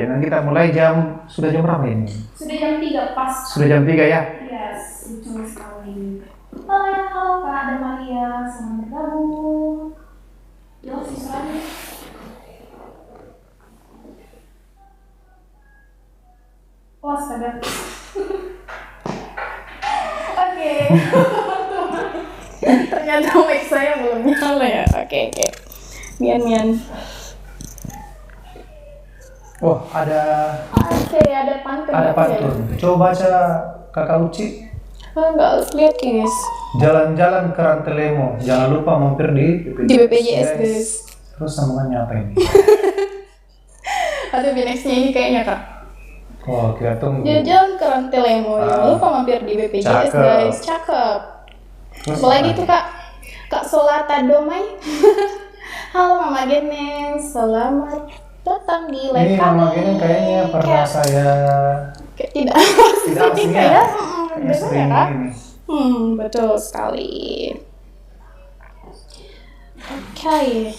Dan kita mulai sudah jam berapa ini? Sudah jam 3 pas. Sudah jam 3 ya? Yes, lucu sekali. Halo Kak dan Maria, selamat bergabung. Yuk, sisanya. Oh, astaga. Oke. Ternyata mic saya belum nyala ya. Oke. Mian. Oh, ada pantun. Ada pantun. Coba baca Kakak Uci. Enggak lihat guys. Jalan-jalan ke Rantelemo, jangan lupa mampir di BPJS guys. Terus sambungannya apa ini? Ada nextnya ini kayaknya Kak. Oh, kita tunggu. Jalan ke Rantelemo, jangan lupa mampir di BPJS guys. Cakep. Apalagi tuh Kak Solata Domai. Halo Mama Geneng, selamat datang di live kami. Ini Mama Geneng kayaknya pernah saya tidak asing ya. Kayaknya sering ini. Betul sekali. Oke.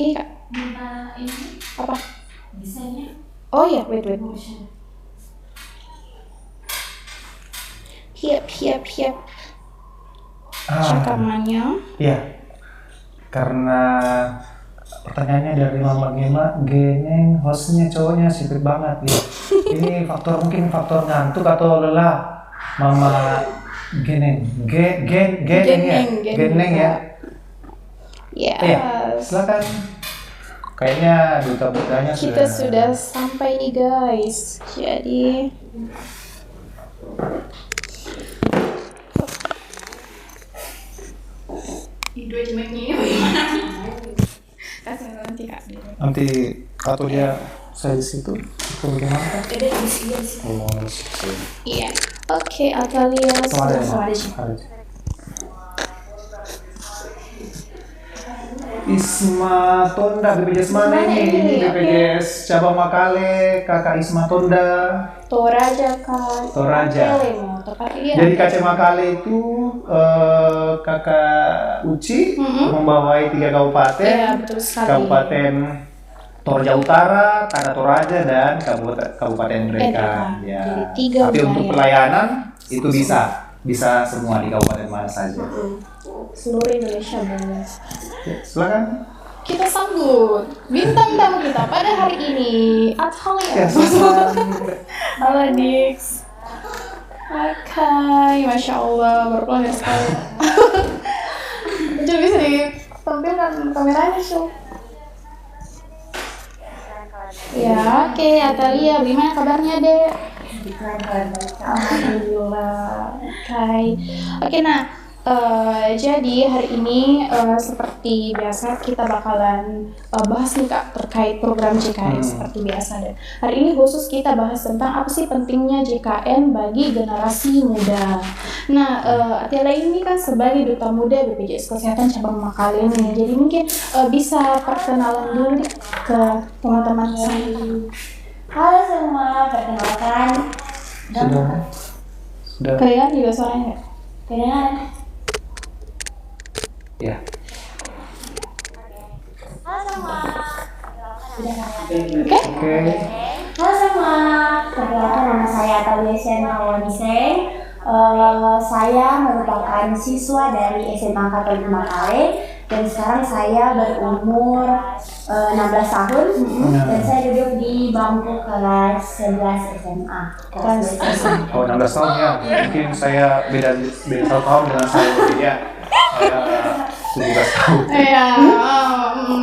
Ini Kak. Ini Apa? desainnya. Oh ya, wait. Hiap. Cakamannya. Iya. Karena pertanyaannya dari Mama Geneng, hostnya cowoknya sipit banget ya. Ini mungkin faktor ngantuk atau lelah. Mama Geneng, Geneng ya. Yes. Iya, silakan. Kayaknya duta-dutanya Kita sudah sampai nih guys. Jadi dua jemeknya ini bagaimana? Kasih nanti Kak. Nanti atau dia saya di situ atau bagaimana? Ada di sini. Oh, Iya. Oke, Atalia. Selamat. Isma Tonda, BPJS mana ini? Ini BPJS Cabang Makale, Kakak Isma Tonda. Toraja Kak. Toraja. Jadi KC Makale itu Kakak Uci membawai 3 kabupaten. Iya, betul sekali. Kabupaten Toraja Utara, Tanah Toraja, dan Kabupaten mereka. Ya. Jadi 3 Tapi untuk pelayanan itu bisa semua di kabupaten mana saja. Seluruh Indonesia boleh. Ya, silakan. Kita sambut bintang tamu kita pada hari ini, Atalia. Ya, silakan. Halo Dix. Oke, Masya Allah, berpelan sekali. Jadi bisa ditampilkan kameranya, Syuk. Ya, oke, Atalia, gimana kabarnya, Dek? Alhamdulillah. Oke, nah, jadi hari ini seperti biasa kita bakalan bahas nih Kak terkait program JKN seperti biasa deh. Hari ini khusus kita bahas tentang apa sih pentingnya JKN bagi generasi muda. Nah, Atila ini kan sebagai duta muda BPJS Kesehatan Cabang Makale nih. Jadi mungkin bisa perkenalan dulu nih ke teman-teman saya. Halo semua, perkenalkan. Sudah. Kalian juga suaranya nggak? Kedengaran? Ya. Halo semua. Oke. Halo semua. Perkenalkan nama saya Atalia Awaniseng. Saya merupakan siswa dari SMA Katolik Makale dan sekarang saya berumur 16 tahun dan saya duduk di bangku kelas 11 SMA. Oh, 16 tahun ya. Mungkin saya beda 1 tahun dengan saya ya. Saya 17 tahun. Iya,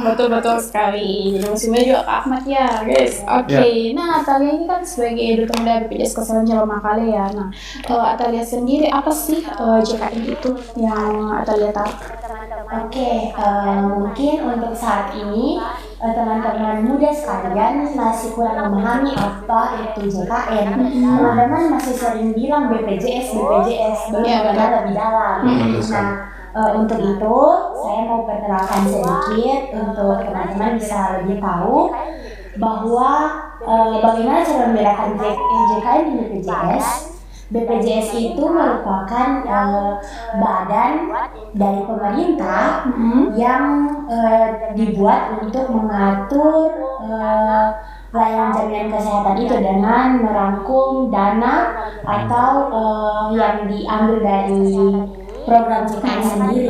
betul sekali. Jadi musimnya juga Kak Ahmad ya, guys. Oke. Nah, Atalia ini kan sebagai duta muda BPJS Kesehatan Cabang Makale ya. Nah, Atalia sendiri apa sih JKN itu yang Atalia tahu? Oke, mungkin untuk saat ini teman-teman muda sekalian masih kurang memahami apa itu JKN. Teman-teman masih sering bilang BPJS, belum mengenal lebih dalam. Nah, untuk itu saya mau perkenalkan sedikit untuk teman-teman bisa lebih tahu bahwa bagaimana cara membedakan JKN dan BPJS. BPJS itu merupakan badan dari pemerintah yang dibuat untuk mengatur pelayanan jaminan kesehatan itu dengan merangkum dana atau yang diambil dari program JKN sendiri.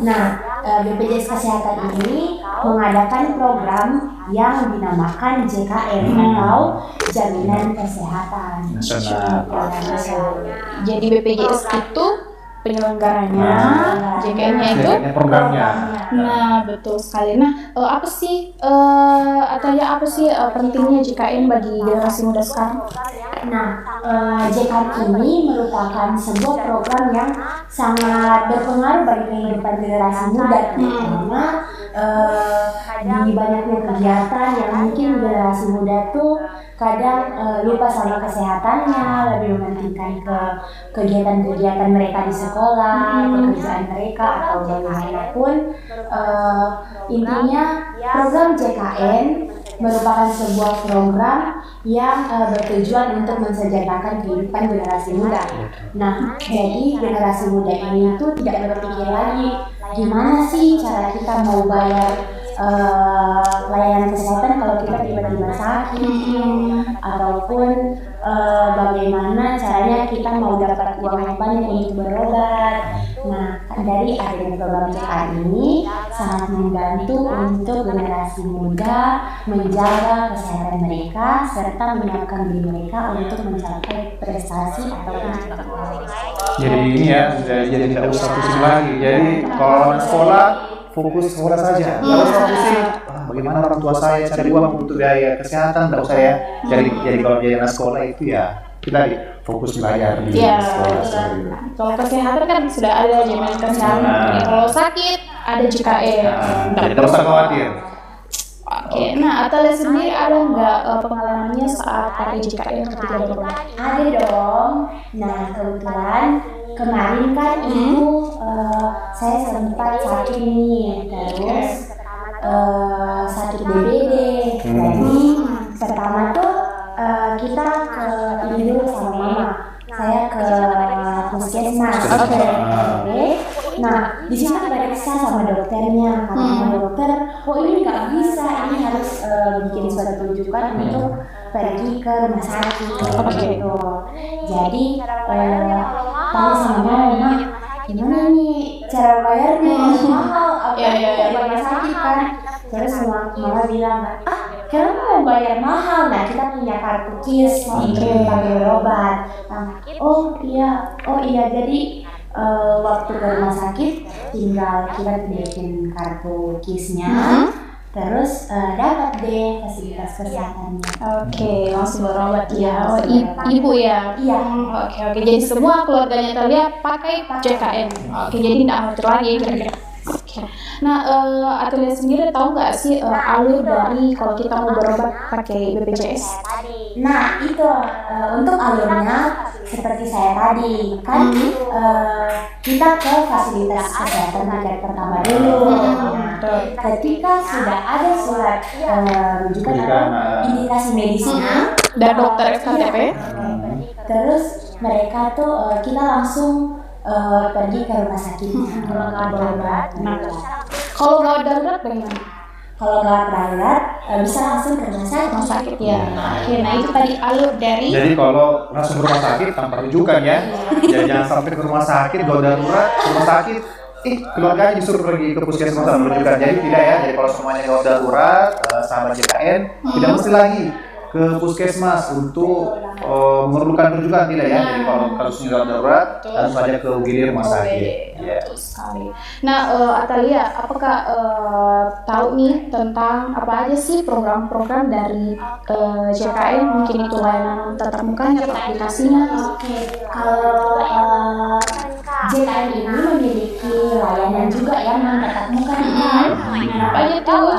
Nah, BPJS Kesehatan ini mengadakan program yang dinamakan JKN atau Jaminan Kesehatan Nasional. Jadi BPJS itu penyelenggaranya, JKN-nya itu programnya. Nah, betul sekali. Nah, apa sih pentingnya JKN bagi generasi muda sekarang? Nah, JKN ini merupakan sebuah program yang sangat berpengaruh bagi kehidupan generasi muda, terutama di banyaknya kegiatan yang mungkin generasi muda tuh kadang lupa sama kesehatannya, lebih mementingkan ke kegiatan-kegiatan mereka di sekolah, pekerjaan mereka atau bagaimanapun. Intinya program JKN merupakan sebuah program yang bertujuan untuk mensejahterakan kehidupan generasi muda. Nah, jadi generasi muda ini tuh tidak berpikir lagi gimana sih cara kita mau bayar layanan kesehatan kalau kita tiba-tiba sakit, ataupun bagaimana caranya kita mau dapat uang yang banyak untuk berobat. Nah, dari adanya program JKN ini sangat membantu untuk generasi muda menjaga kesehatan mereka serta menyiapkan diri mereka untuk mencapai prestasi ataupun cita-cita. Jadi ini ya, jadi tidak usah pusing lagi. Jadi kalau anak sekolah fokus sekolah saja. Kalau fokusin bagaimana orang tua saya cari uang untuk biaya kesehatan, tidak usah ya. Jadi kalau jadi anak sekolah itu ya kita fokus belajar di sekolah. Kalau kesehatan kan sudah ada jaminan kesehatan. Kalau sakit ada JKN. Tidak usah khawatir. Oke, nah Atalia sendiri ada nggak pengalamannya saat pakai JKN ketika berobat? Ada dong. Nah, kebetulan kemarin kan itu saya sempat sakit nih, terus sakit DBD. Jadi pertama tuh kita ke ini dulu sama mama. Saya ke puskesmas. Oke. Nah, di sini diperiksa sama dokternya. Kata dokter, oh ini nggak bisa, ini harus bikin surat rujukan untuk pergi ke rumah sakit. Gitu. Jadi tanya sama mama, gimana nih cara bayarnya? Mahal, rumah sakit kan? Terus mama bilang, kenapa mau bayar mahal? Nah, kita punya kartu KIS untuk pakai berobat. Oh iya, jadi waktu ke rumah sakit tinggal kita tunjukin kartu KIS-nya, terus dapat deh fasilitas kesehatannya. Oke, langsung berobat ya. Oh, ibu ya? Iya. Oke. Jadi semua keluarganya Atalia pakai JKN. Oke, jadi tidak khawatir lagi kira-kira. Oke. Nah, Atalia sendiri tahu nggak sih alur dari kalau kita mau berobat pakai BPJS? Nah, itu untuk alurnya seperti saya tadi kan kita ke fasilitas kesehatan tingkat pertama dulu. Ketika sudah ada surat rujukan atau indikasi medisnya dan dokter SKTP, terus mereka tuh kita langsung pergi ke rumah sakit kalau nggak darurat. Kalau nggak darurat bagaimana? Kalau nggak darurat bisa langsung ke rumah sakit ya. Oke, nah itu tadi alur dari. Jadi kalau langsung ke rumah sakit tanpa rujukan ya, jangan sampai ke rumah sakit kalau darurat ke rumah sakit, keluarganya disuruh pergi ke puskesmas tanpa rujukan. Jadi tidak ya. Jadi kalau semuanya kalau darurat sama JKN tidak mesti lagi ke puskesmas untuk memerlukan rujukan, tidak ya. Jadi kalau kasusnya darurat harus saja ke UGD rumah sakit. Betul sekali. Nah, Atalia, apakah tahu nih tentang apa aja sih program-program dari JKN? Mungkin itu layanan tatap mukanya atau aplikasinya? Oke, kalau JKN ini memiliki layanan juga ya tatap muka. Apa aja tuh?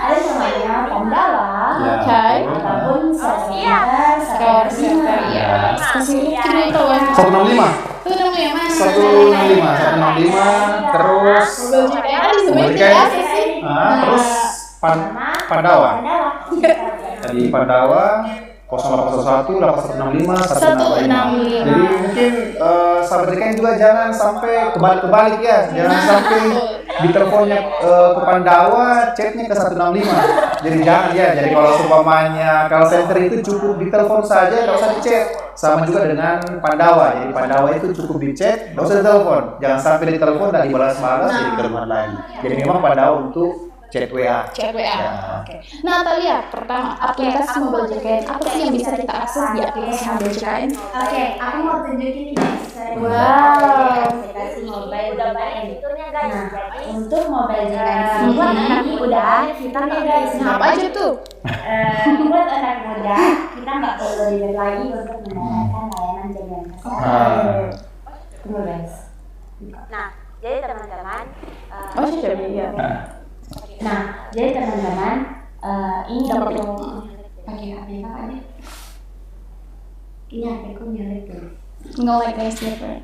Ada namanya Pandawa, ataupun Care Center ya. Kasih itu kan. 165. Itu namanya mana? 165 terus terus Pandawa. Jadi Pandawa 0801 8165 165. Jadi mungkin sahabat JKN juga jangan sampai kebalik ya, jangan sampai di teleponnya ke Pandawa, chatnya ke 165. Jadi jangan ya. Jadi kalau seumpamanya call center itu cukup ditelepon saja, nggak usah dichat. Sama juga dengan Pandawa. Jadi Pandawa itu cukup dichat, nggak usah ditelepon. Jangan sampai ditelepon dan dibalas-balas jadi kiriman lagi. Jadi memang Pandawa untuk chat WA. Chat WA. Ya. Oke. Nah, Talia, pertama aplikasi mobile JKN apa sih yang bisa kita akses di aplikasi mobile JKN? Oke, aku mau tunjukin nih guys. Wow. Aplikasi mobile JKN. Nah, untuk mobile JKN ini udah ada fiturnya guys. Nah, apa aja tuh? Buat anak muda, kita nggak perlu ribet lagi untuk mendapatkan layanan jaringan kesehatan. Tunggu guys. Nah, jadi teman-teman, Oh, sudah ya. Nah, jadi teman-teman, ini Dapat untuk dong. pakai HP apa aja? Ini HP ku nyelip tuh. Nge-like guys ya, Pak.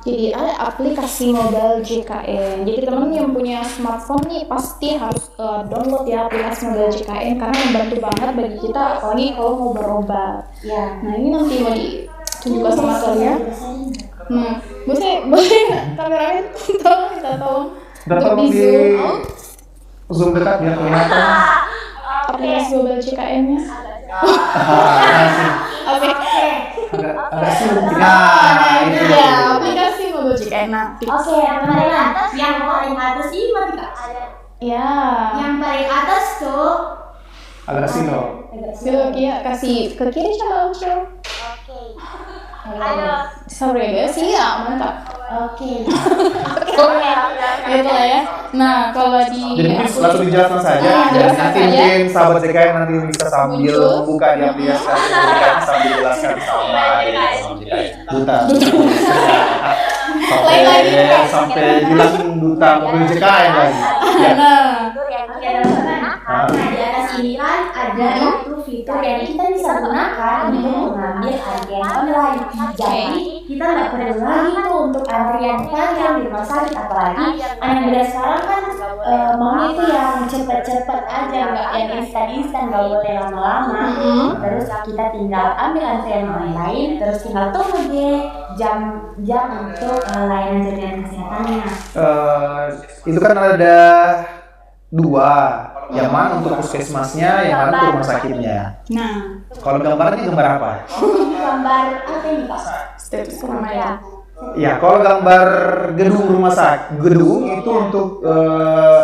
Jadi ada aplikasi mobile JKN. Jadi teman-teman yang punya smartphone nih pasti harus download ya aplikasi mobile JKN karena membantu banget bagi kita apalagi kalau mau berobat. Ya. Nah ini nanti mau ditunjukkan sama kalian. Boleh nggak kameramen tolong kita tolong Udah untuk tolong di zoom out zoom dekat biar kelihatan. aplikasi mobile JKN-nya. Oke. Agak sulit. Nah, itu. Ya aplikasi mobile JKN. Nah, Oke, teman-teman, yang paling atas ini mati kak. ya. Yang paling atas tuh Agak silo. Coba Kia kasih ke kiri coba Cil. oke. Ayo. Sorry guys, iya mantap. Oke. Gitu lah ya. Nah kalau di Jadi mungkin langsung dijelaskan saja. Iya, Dan jelaskan nanti saja. mungkin sahabat JKN nanti bisa sambil Muncul. membuka di aplikasi JKN sambil jelaskan sama JKN. Duta. Sampai bilang duta mobil JKN lagi. Ya. Nah, Oke teman-teman, nah di atas ini kan ada itu fitur yang kita bisa gunakan untuk mengambil antrian online. Jadi kita nggak perlu lagi tuh untuk antrian panjang di rumah sakit, apalagi anak muda sekarang kan maunya itu yang cepet-cepet aja, nggak yang instan-instan, nggak boleh lama-lama. Terus kita tinggal ambil antrian online, terus tinggal tunggu deh jam untuk layanan jaminan kesehatannya. Itu kan ada dua, yang mana untuk puskesmasnya, yang mana untuk rumah sakitnya. nah, Kalau gambarnya gambar apa? Gambar apa ini Pak? step ya. Ya, kalau gambar gedung rumah sakit, gedung itu untuk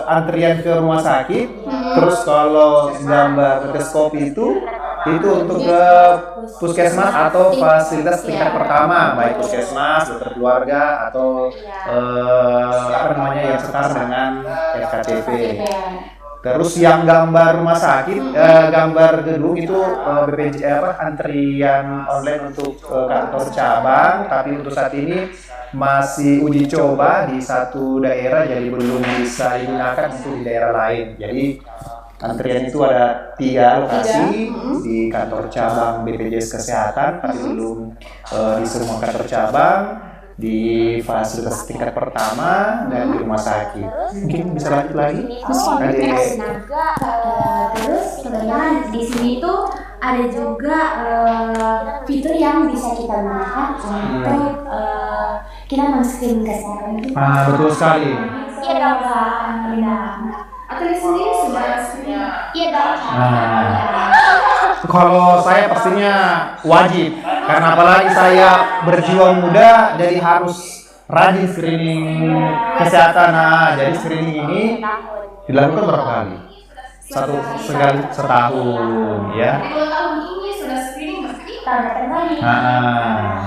antrian ke rumah sakit. Terus kalau gambar stethoscope itu untuk ke puskesmas atau fasilitas tingkat pertama, baik puskesmas, dokter keluarga atau apa namanya yang setara dengan FKTP. Terus yang gambar rumah sakit, gambar gedung itu antrian online untuk kantor cabang, tapi untuk saat ini masih uji coba di satu daerah, jadi belum bisa digunakan untuk di daerah lain. Jadi antrian itu ada 3 lokasi di kantor cabang BPJS Kesehatan, tapi belum di semua kantor cabang, di fasilitas tingkat pertama dan di rumah sakit. Mungkin bisa lanjut lagi? Terus sebenarnya di sini tuh ada juga fitur yang bisa kita gunakan untuk kita men-screen kesehatan kita. Betul sekali. Iya dong Kak. Atau di sendiri sudah screen? Iya dong. Kalau saya pastinya wajib, karena apalagi saya berjiwa muda, jadi harus rajin screening kesehatan. Nah, jadi screening ini dilakukan berapa kali? Sekali setahun, ya. Kalau tahun ini sudah screening berarti Tahun lagi.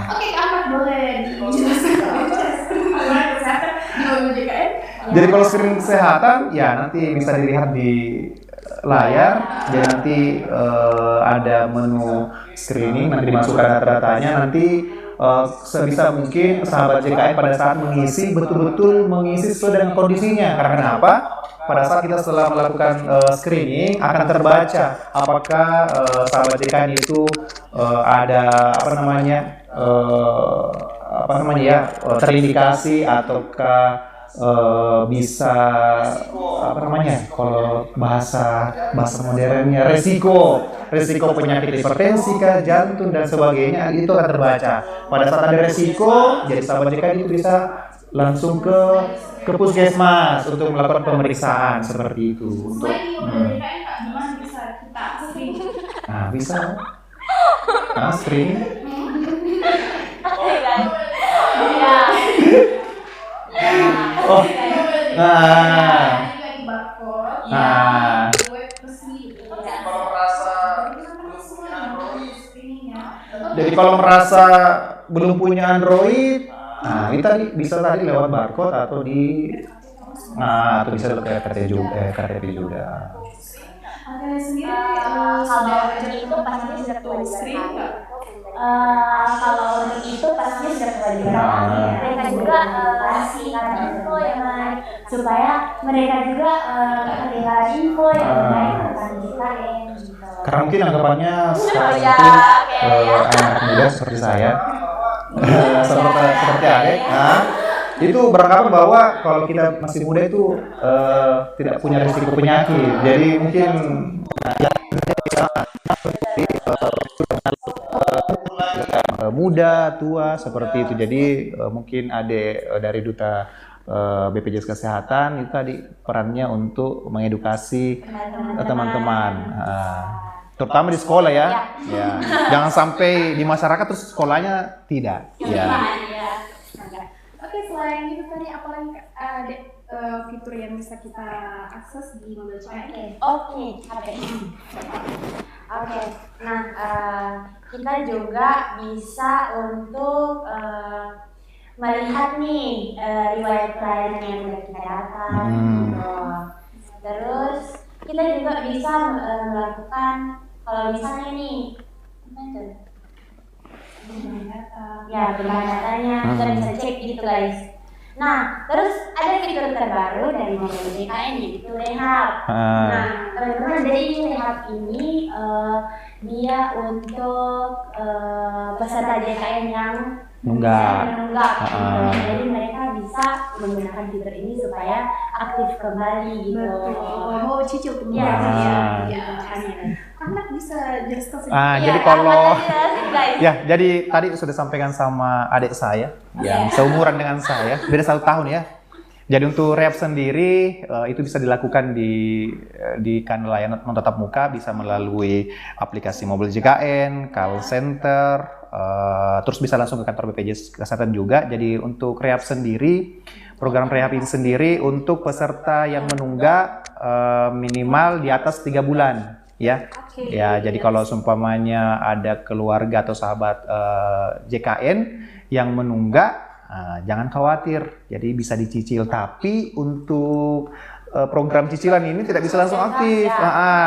oke Ahmad boleh dijelaskan kesehatan di mobil JKN. Jadi kalau screening kesehatan, ya nanti bisa dilihat di layar. Jadi nanti ada menu screening, nanti dimasukkan data-datanya. Nanti sebisa mungkin sahabat JKN pada saat mengisi betul-betul mengisi sesuai dengan kondisinya. Karena kenapa? Pada saat kita setelah melakukan screening akan terbaca apakah sahabat JKN itu ada terindikasi ataukah bisa kalau bahasa modernnya resiko penyakit hipertensi, jantung dan sebagainya, itu akan terbaca. Pada saat ada resiko, jadi sahabat JKN itu bisa langsung ke ke puskesmas untuk melakukan pemeriksaan seperti itu. Untuk JKN Kak, gimana bisa kita screening? nah bisa. Nah, screening. Oke guys. Ya. Oh, nah, juga di barcode. nah. Web resmi gitu. Kalau merasa Screeningnya. Jadi kalau merasa belum punya Android, nah ini tadi bisa tadi lewat barcode atau atau bisa lewat KTP juga. Ada sendiri Kalau untuk itu pastinya sudah screen nggak? Kalau untuk itu pastinya sudah kewajiban. Mereka juga kasih info yang baik supaya mereka juga ketinggalan info yang baik tentang JKN. Karena mungkin anggapannya sekarang ya, itu oke, anak muda seperti saya, seperti Adek, nah, itu beranggapan bahwa kalau kita masih muda itu tidak punya risiko penyakit. Jadi mungkin muda, tua seperti itu. Jadi mungkin Adek dari duta BPJS Kesehatan itu tadi perannya untuk mengedukasi teman-teman. Terutama di sekolah ya. Jangan sampai di masyarakat terus sekolahnya tidak. Ya. Oke, selain itu tadi apa lagi ada fitur yang bisa kita akses di mobile JKN? Oke. Nah, kita juga bisa untuk melihat nih riwayat pelayanan yang sudah kita dapat. Gitu. Terus kita juga bisa melakukan kalau misalnya nih berbahan datanya kita bisa cek gitu guys. Nah, terus ada fitur terbaru dari mobile JKN yaitu Rehab. Nah, teman-teman, jadi Rehab ini dia untuk peserta JKN yang menunggak. Jadi mereka bisa menggunakan fitur ini supaya aktif kembali gitu. Mau cicil tuh Ya. Anak bisa jelaskan sedikit. Jadi kalau guys. ya, jadi tadi sudah sampaikan sama adik saya yang seumuran dengan saya, beda 1 tahun ya. Jadi untuk rehab sendiri itu bisa dilakukan di kanal layanan non tatap muka, bisa melalui aplikasi mobile JKN, call center, terus bisa langsung ke kantor BPJS Kesehatan juga. Jadi untuk rehab sendiri, program rehab ini sendiri untuk peserta yang menunggak minimal di atas 3 bulan. Ya, jadi kalau seumpamanya ada keluarga atau sahabat JKN yang menunggak, jangan khawatir, jadi bisa dicicil. Tapi untuk program cicilan ini tidak bisa langsung aktif.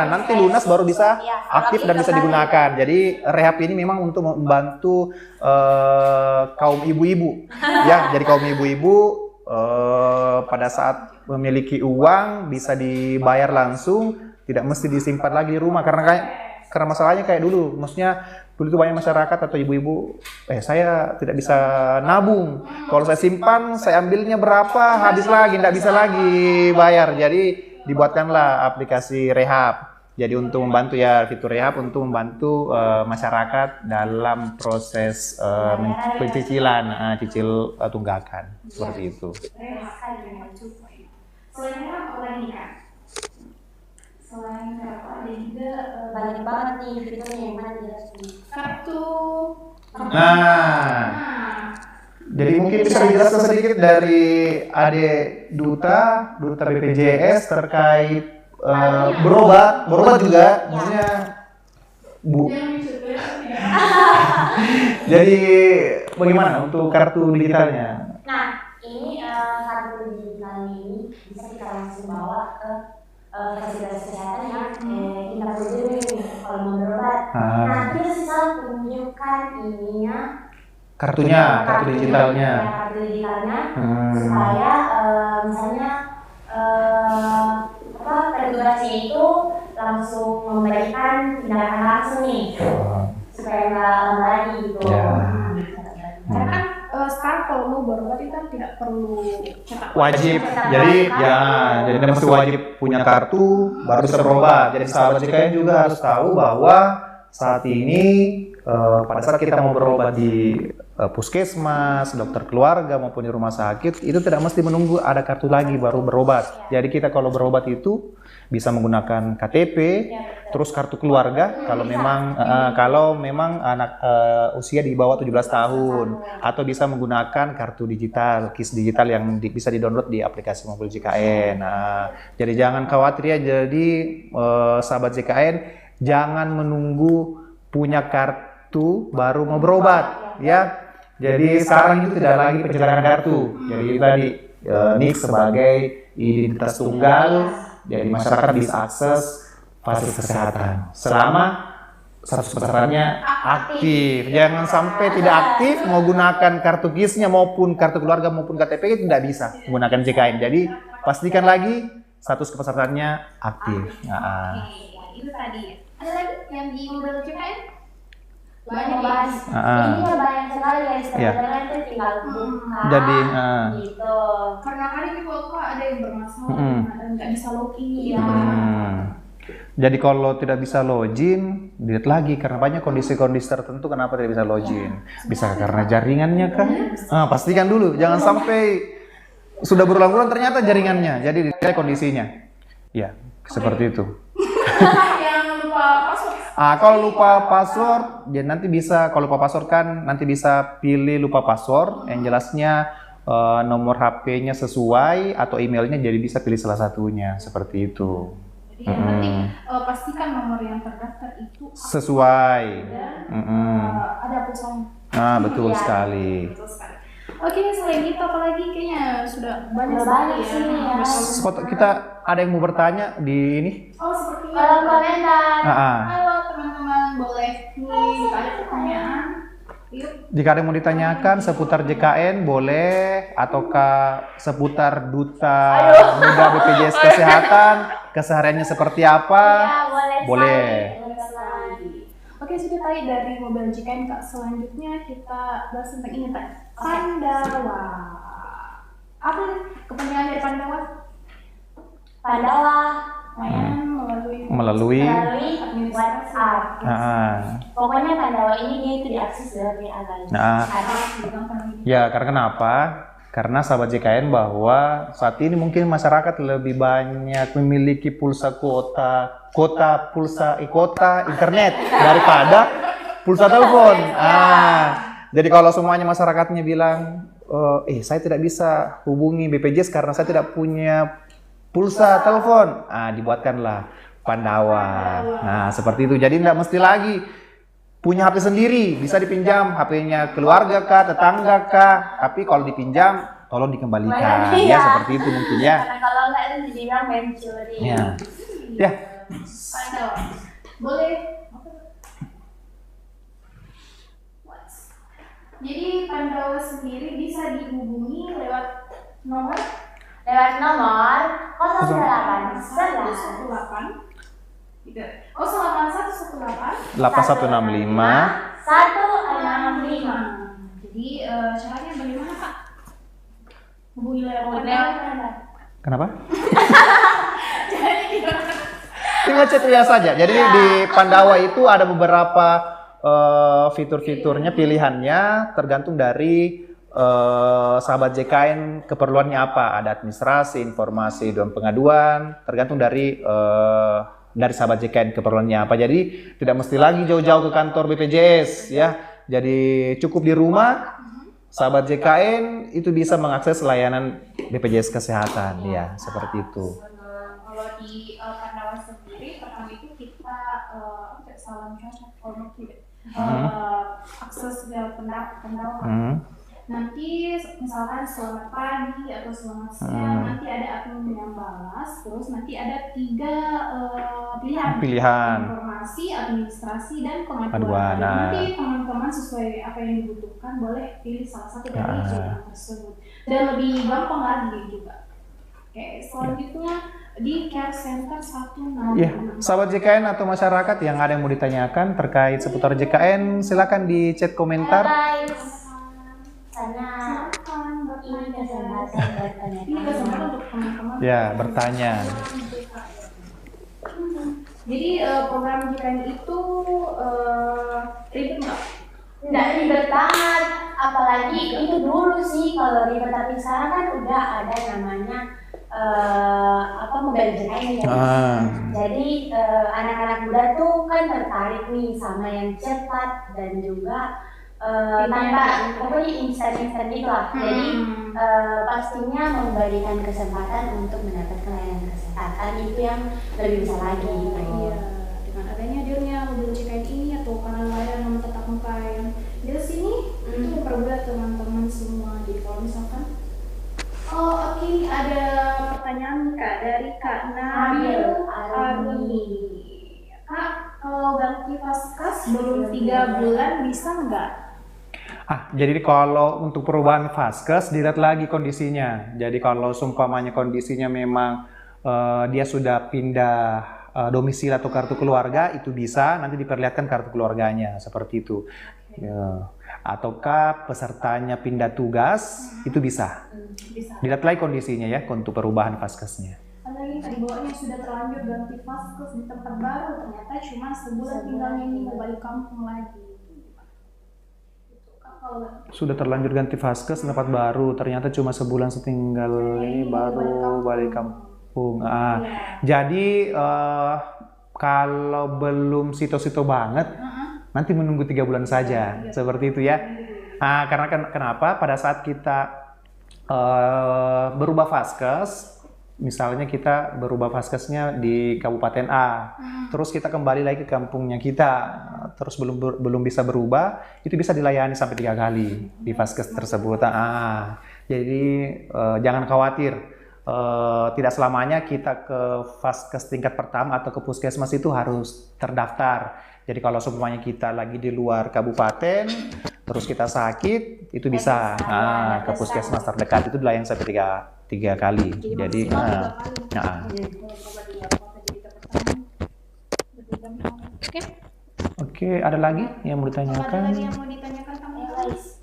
Nanti lunas baru bisa aktif dan bisa digunakan. Jadi rehab ini memang untuk membantu kaum ibu-ibu. Ya, jadi kaum ibu-ibu pada saat memiliki uang bisa dibayar langsung. Tidak mesti disimpan lagi di rumah karena masalahnya kayak dulu, maksudnya dulu itu banyak masyarakat atau ibu-ibu, saya tidak bisa nabung, kalau saya simpan saya ambilnya berapa, habis lagi, tidak bisa lagi bayar. Jadi dibuatkanlah aplikasi rehab. Jadi untuk membantu fitur rehab untuk membantu masyarakat dalam proses pencicilan, cicil tunggakan seperti itu. Selain apa lagi Kak? Selain apa ada juga Banyak banget nih fiturnya yang mana jelasin. kartu. Jadi mungkin bisa dijelaskan sedikit dari Adik Duta BPJS terkait berobat juga, maksudnya Bu. Jadi bagaimana untuk kartu digitalnya? Nah, ini kartu digital ini bisa kita langsung bawa ke fasilitas kesehatan yang kita kunjungi kalau mau berobat. Nah, kita bisa tunjukkan ininya. Kartu digitalnya. Kartu digitalnya supaya misalnya petugasnya itu langsung memberikan tindakan langsung nih supaya nggak lama lagi gitu. Karena kan sekarang kalau mau berobat itu kan tidak perlu cetak Wajib. Jadi jadi mesti wajib punya kartu baru bisa berobat. Jadi sahabat JKN juga harus tahu bahwa saat ini pada saat kita mau berobat di puskesmas, dokter keluarga maupun di rumah sakit itu tidak mesti menunggu ada kartu lagi baru berobat. Jadi kita kalau berobat itu bisa menggunakan KTP, terus kartu keluarga kalau memang anak usia di bawah 17 tahun, atau bisa menggunakan kartu digital, KIS digital yang bisa di-download di aplikasi mobil JKN. Nah, jadi jangan khawatir ya. Jadi sahabat JKN jangan menunggu punya kartu baru mau berobat ya. Jadi sekarang itu tidak lagi pencetakan kartu. Jadi tadi NIK sebagai identitas tunggal. Jadi masyarakat bisa akses fasilitas kesehatan selama status pesertanya aktif. Jangan sampai tidak aktif mau gunakan kartu KIS-nya maupun kartu keluarga maupun KTP itu tidak bisa menggunakan JKN. Jadi pastikan lagi status kepesertaannya aktif. Oke, itu tadi. Ada lagi yang di mobil JKN? Banyak bahas. Ini banyak sekali ya, sebenarnya itu tinggal buka. Jadi gitu. Karena kadang itu kok ada yang bermasalah, nggak bisa login. Jadi kalau tidak bisa login, dilihat lagi karena banyak kondisi-kondisi tertentu kenapa tidak bisa login. Bisa karena jaringannya kan? Pastikan dulu, jangan sampai sudah berulang-ulang ternyata jaringannya. Jadi dilihat kondisinya. Ya, seperti itu. Yang lupa password. Kalau lupa password, ya nanti bisa, kalau lupa password kan nanti bisa pilih lupa password yang jelasnya nomor HP-nya sesuai atau emailnya, jadi bisa pilih salah satunya seperti itu. Jadi yang penting pastikan nomor yang terdaftar itu sesuai. Ada pulsanya. Betul sekali. Betul sekali. Oke, selain itu apalagi kayaknya sudah banyak sih ya. Kita ada yang mau bertanya di ini? Oh, seperti Kalau komentar. Halo teman-teman, boleh nih ada pertanyaan? Yuk. Jika ada yang mau ditanyakan seputar JKN boleh, ataukah seputar Duta Muda BPJS Kesehatan, kesehariannya seperti apa? Ya, boleh. Oke, sudah tadi dari mobil JKN, Kak. Selanjutnya kita bahas tentang ini, Kak. Pandawa. Apa kepanjangan dari Pandawa? Pandawa melalui WhatsApp. Pokoknya Pandawa ini dia itu diakses dari agama. Ya, karena kenapa? Karena sahabat JKN bahwa saat ini mungkin masyarakat lebih banyak memiliki pulsa kuota internet daripada pulsa telepon. Jadi kalau semuanya masyarakatnya bilang, saya tidak bisa hubungi BPJS karena saya tidak punya pulsa telepon, dibuatkanlah Pandawa. Nah, seperti itu. Jadi tidak mesti lagi punya HP sendiri, bisa dipinjam HP-nya keluarga kah, tetangga kah, tapi kalau dipinjam tolong dikembalikan. Ya, seperti itu mungkin ya. Karena kalau enggak itu dibilang mencuri. Ya. Pandawa. Boleh. Jadi Pandawa sendiri bisa dihubungi lewat nomor 08 118 8165 165. Jadi caranya bagaimana, Kak? Hubungi lewat Pandawa. Kenapa? Tinggal chat biasa saja. Jadi di Pandawa itu ada beberapa fitur-fiturnya, pilihannya tergantung dari sahabat JKN keperluannya apa. Ada administrasi, informasi, dan pengaduan, tergantung dari sahabat JKN keperluannya apa. Jadi tidak mesti lagi jauh-jauh ke kantor BPJS ya. Jadi cukup di rumah sahabat JKN itu bisa mengakses layanan BPJS Kesehatan ya, seperti itu. Kalau di Pandawa sendiri pertama itu kita akses ke Pandawa. Nanti misalkan selamat pagi atau selamat siang, nanti ada admin yang balas, terus nanti ada 3 pilihan, informasi, administrasi, dan pengaduan. Nanti teman-teman sesuai apa yang dibutuhkan boleh pilih salah satu dari pilihan tersebut, dan lebih gampang lagi juga. Oke, selanjutnya di Care Center 165. Ya, sahabat JKN atau masyarakat yang ada yang mau ditanyakan terkait seputar JKN, silakan di chat komentar. Karena ini kesempatan bertanya. Ini kesempatan untuk teman-teman. Ya, bertanya. Jadi program JKN itu ribet nggak? Nggak ribet banget. apalagi itu dulu sih kalau ribet, tapi sekarang kan udah ada namanya mobile JKN ya. Jadi anak-anak muda tuh kan tertarik nih sama yang cepat dan juga tanpa pokoknya instan gitu lah. Jadi pastinya memberikan kesempatan untuk mendapatkan layanan kesehatan itu yang lebih bisa lagi. Iya, dengan adanya hadirnya mobil JKN ini atau kanal layanan tatap muka yang dari sini itu mempermudah teman-teman semua. Jadi kalau misalkan oke, ada pertanyaan Kak dari Kak Nabil Aruni. Kak, kalau ganti Paskas belum 3 bulan bisa nggak? Jadi kalau untuk perubahan vaskes dilihat lagi kondisinya. Jadi kalau seumpamanya kondisinya memang dia sudah pindah domisili atau kartu keluarga, itu bisa nanti diperlihatkan kartu keluarganya seperti itu. Ya. Ataukah pesertanya pindah tugas, itu bisa. Dilihat lagi kondisinya ya untuk perubahan vaskesnya. Ada lagi tadi bawahnya sudah terlanjur ganti Vaskes di tempat baru, ternyata cuma sebulan tinggalnya ini mau balik kampung lagi. Sudah terlanjur ganti vaskes tempat baru, ternyata cuma sebulan setinggal ini baru balik kampung. Jadi kalau belum sito-sito banget, nanti menunggu 3 bulan saja, seperti itu ya. Karena kenapa? Pada saat kita berubah vaskes, misalnya kita berubah vaskesnya di Kabupaten A, terus kita kembali lagi ke kampungnya kita, terus belum bisa berubah, itu bisa dilayani sampai 3 kali di vaskes tersebut. Jadi jangan khawatir, tidak selamanya kita ke vaskes tingkat pertama atau ke puskesmas itu harus terdaftar. Jadi kalau semuanya kita lagi di luar kabupaten, terus kita sakit, itu bisa ke puskesmas terdekat, itu dilayani sampai 3 kali. Jadi, Oke, ada lagi yang mau ditanyakan? Ada lagi yang mau ditanyakan kamu guys?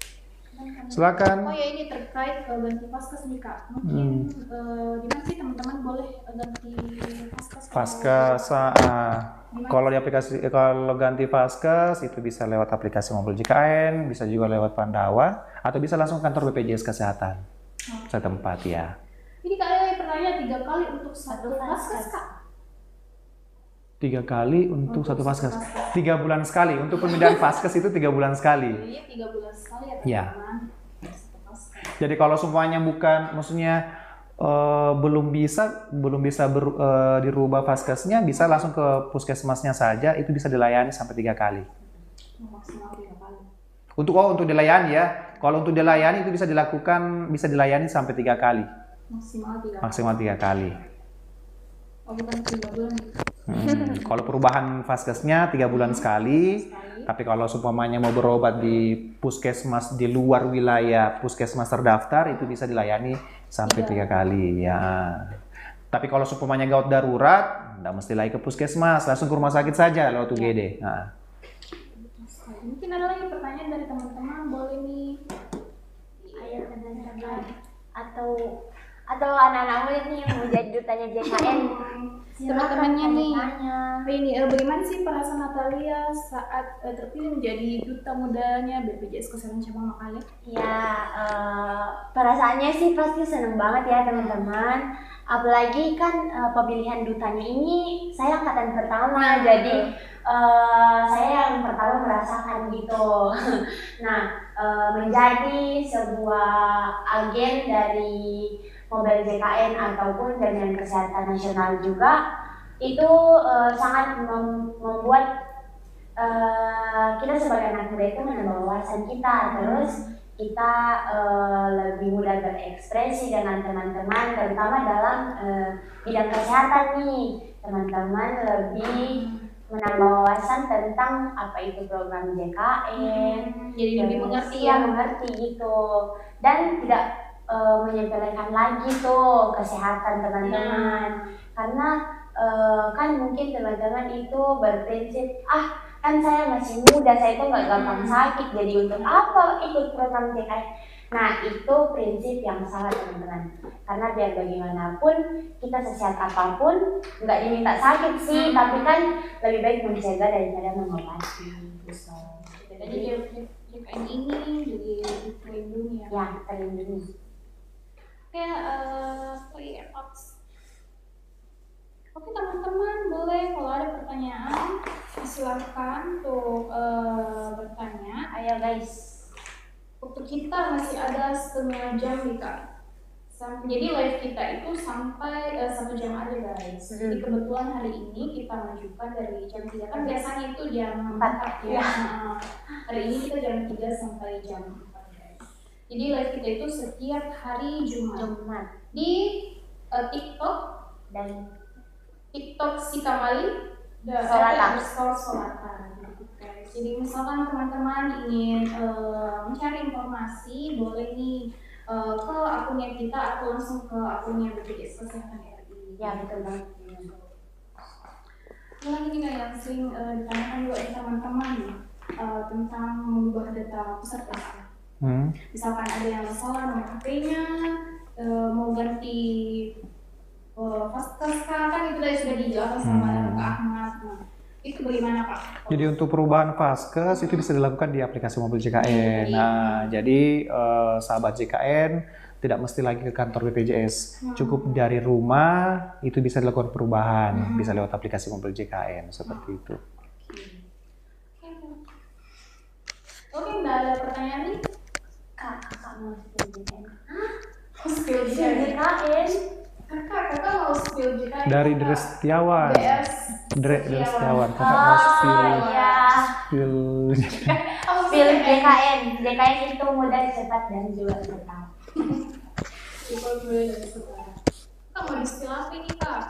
Silakan. Oh ya, ini terkait ganti Vaskes nih Kak. Mungkin gimana sih teman-teman boleh ganti Vaskes? Vaskes, kalau di aplikasi, kalau ganti Vaskes itu bisa lewat aplikasi mobil JKN, bisa juga lewat Pandawa, atau bisa langsung kantor BPJS Kesehatan setempat ya. Ini Kak ada yang pertanyaan 3 kali untuk satu Vaskes Kak? 3 kali untuk satu Vaskes. 3 bulan sekali. Untuk pemindahan Vaskes itu 3 bulan sekali. Iya, 3 bulan sekali ya teman-teman. Jadi kalau semuanya bukan, maksudnya belum bisa dirubah vaskesnya, bisa langsung ke puskesmasnya saja, itu bisa dilayani sampai 3 kali. Maksimal 3 kali. Untuk dilayani ya. Kalau untuk dilayani itu bisa dilayani sampai 3 kali. Maksimal 3 kali. Oh, bukan 3 bulan. Kalau perubahan vaskesnya 3 bulan sekali. Tapi kalau seumpamanya mau berobat di puskesmas di luar wilayah puskesmas terdaftar, itu bisa dilayani sampai 3 kali ya. Tapi kalau seumpamanya gawat darurat, nggak mesti lagi ke puskesmas, langsung ke rumah sakit saja lewat UGD. Mungkin ada lagi pertanyaan dari teman-teman, boleh nih. Ayo atau anak-anak muda nih yang mau jadi dutanya JKN. Teman-temannya nih. Ini bagaimana sih perasaan Natalia saat terpilih menjadi duta mudanya BPJS Kesehatan Cabang Makale? Ya, perasaannya sih pasti seneng banget ya teman-teman. Apalagi kan pemilihan dutanya ini saya angkatan pertama, jadi saya yang pertama merasakan gitu. Nah, menjadi sebuah agen dari Mobile JKN ataupun Jaminan Kesehatan Nasional juga itu sangat membuat kita sebagai anak muda itu menambah wawasan kita, terus kita lebih mudah berekspresi dengan teman-teman, terutama dalam bidang kesehatan nih. Teman-teman lebih menambah wawasan tentang apa itu program JKN, jadi lebih mengerti mengerti gitu, dan tidak menyepelekan lagi tuh kesehatan teman-teman, karena kan mungkin teman-teman itu berprinsip kan saya masih muda, saya itu nggak gampang sakit, jadi untuk apa ikut program JKN? Nah, itu prinsip yang salah teman-teman, karena biar bagaimanapun kita sesehat apapun nggak diminta sakit sih, tapi kan lebih baik mencegah daripada mengobati. Jadi JKN ini jadi terlindungi ya. Ya, terlindungi. Oke, clear ops. Oke teman-teman, boleh kalau ada pertanyaan silakan untuk bertanya. Ayo guys. Waktu kita masih ada setengah jam nih kak. Jadi live kita itu sampai 1 jam aja guys. Jadi kebetulan hari ini kita majukan dari jam 3 kan biasanya itu jam 4 ya. Nah, hari ini kita jam 3 sampai jam 4 guys. Jadi live kita itu setiap hari Jumat di TikTok Dan TikTok si Kamali Solatan. Solatan. Guys. Jadi misalkan teman-teman ingin mencari informasi, boleh nih ke akunnya kita atau langsung ke akunnya BPJS Kesehatan RI. ya betul banget. Nah ini kayak yang sering ditanyakan juga teman-teman tentang mengubah data peserta. Misalkan ada yang salah nomor HP-nya, mau ganti Faskes kan itu tadi sudah dijelaskan sama Kak Ahmad. Nah, itu bagaimana Pak? Jadi untuk perubahan Faskes itu bisa dilakukan di aplikasi mobil JKN. Nah, jadi sahabat JKN tidak mesti lagi ke kantor BPJS, cukup dari rumah itu bisa dilakukan perubahan, bisa lewat aplikasi mobil JKN seperti itu. Oke, nggak ada pertanyaan nih? Kakak mau spill JKN. Spill Spill JKN. Kakak mau spill JKN. Dari Dres Setiawan. Dres Setiawan, kakak mau Oh spill. iya. Spill JKN. JKN itu mudah, cepat dan juga tetap. Kak mau di spill apa nih kak?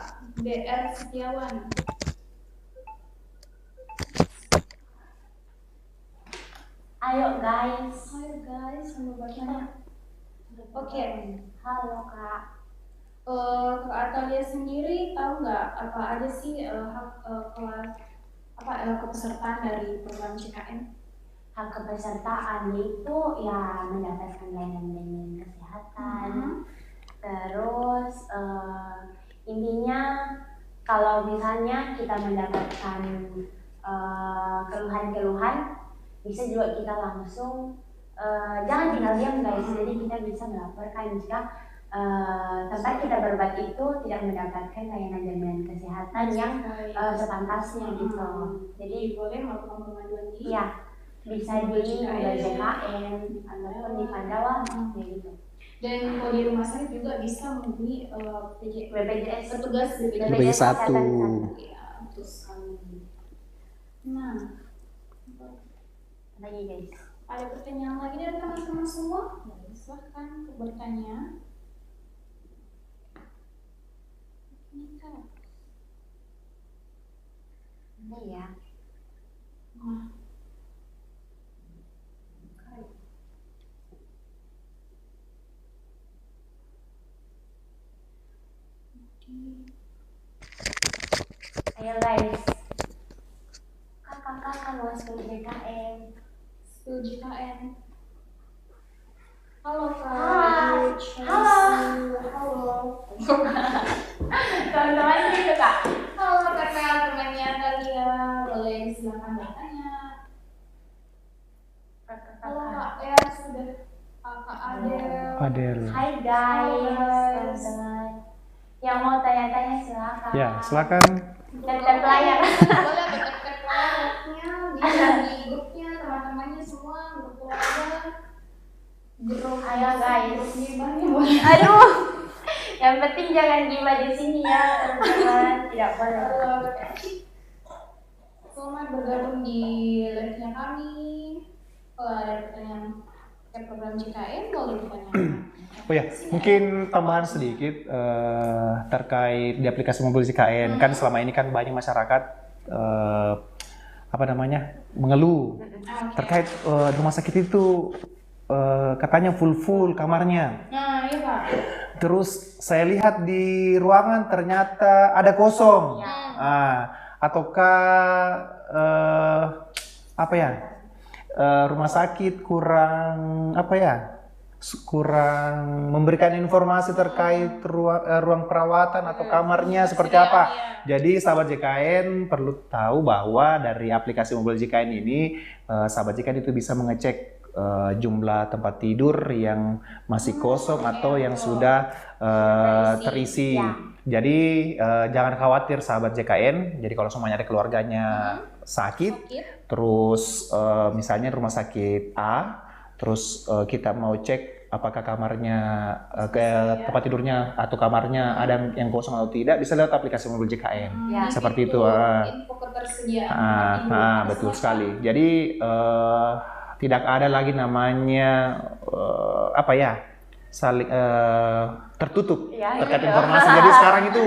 DR Setiawan. Ayo guys. Mau bertanya. Oke. Halo kak. Kak Atalia sendiri tahu nggak apa aja sih hak kelas kepesertaan dari program JKN? Hak kepesertaan itu ya mendapatkan layanan kesehatan. Terus intinya kalau misalnya kita mendapatkan keluhan-keluhan, bisa juga kita langsung jangan tinggal diam guys. Jadi kita bisa melaporkan jika tempat kita berobat itu tidak mendapatkan layanan jaminan kesehatan yang sepantasnya gitu. Jadi boleh melakukan pengaduan di bisa di JKN ataupun di Pandawa gitu. Dan kalau di rumah sakit juga bisa menghubungi BPJS petugas BPJS 1. Ya, betul sekali. Nah, lagi guys. ada pertanyaan lagi dari teman-teman semua? Silahkan untuk bertanya. Ini kan. Iya. Nah. Ayo guys. Kakak mau spill JKN. Spill JKN. Halo Kak. Halo. Teman-teman gitu kak. Halo kakak, temannya Talia. Boleh silakan bertanya. Halo Kak, ya sudah. Kakak Adel. Hai guys. Teman-teman. Yang mau tanya-tanya silakan. Ya, silakan. Tetap layar. Boleh dekat-dekat layarnya, bisa di grupnya teman-temannya semua, grup keluarga. Grup Ayo guys. grup gibahnya boleh. Aduh. Yang penting jangan gibah di sini ya teman-teman. Tidak boleh. Selamat bergabung di live-nya kami. Kalau ada pertanyaan terkait program JKN boleh ditanyakan. Oh ya, mungkin tambahan sedikit terkait di aplikasi mobil JKN. Kan selama ini kan banyak masyarakat mengeluh terkait rumah sakit itu katanya full kamarnya. Nah, iya Pak. Terus saya lihat di ruangan ternyata ada kosong. Ataukah rumah sakit kurang kurang memberikan informasi terkait ruang perawatan atau kamarnya seperti apa. Jadi sahabat JKN perlu tahu bahwa dari aplikasi mobil JKN ini sahabat JKN itu bisa mengecek jumlah tempat tidur yang masih kosong atau yang sudah terisi. Jadi jangan khawatir sahabat JKN. Jadi kalau semuanya ada keluarganya sakit, terus misalnya rumah sakit A, terus kita mau cek apakah kamarnya tempat tidurnya atau kamarnya ada yang kosong atau tidak, bisa lewat aplikasi mobil JKN. Seperti itu. Info ketersediaan. Betul sekali. Jadi tidak ada lagi namanya saling tertutup terkait informasi. Jadi sekarang itu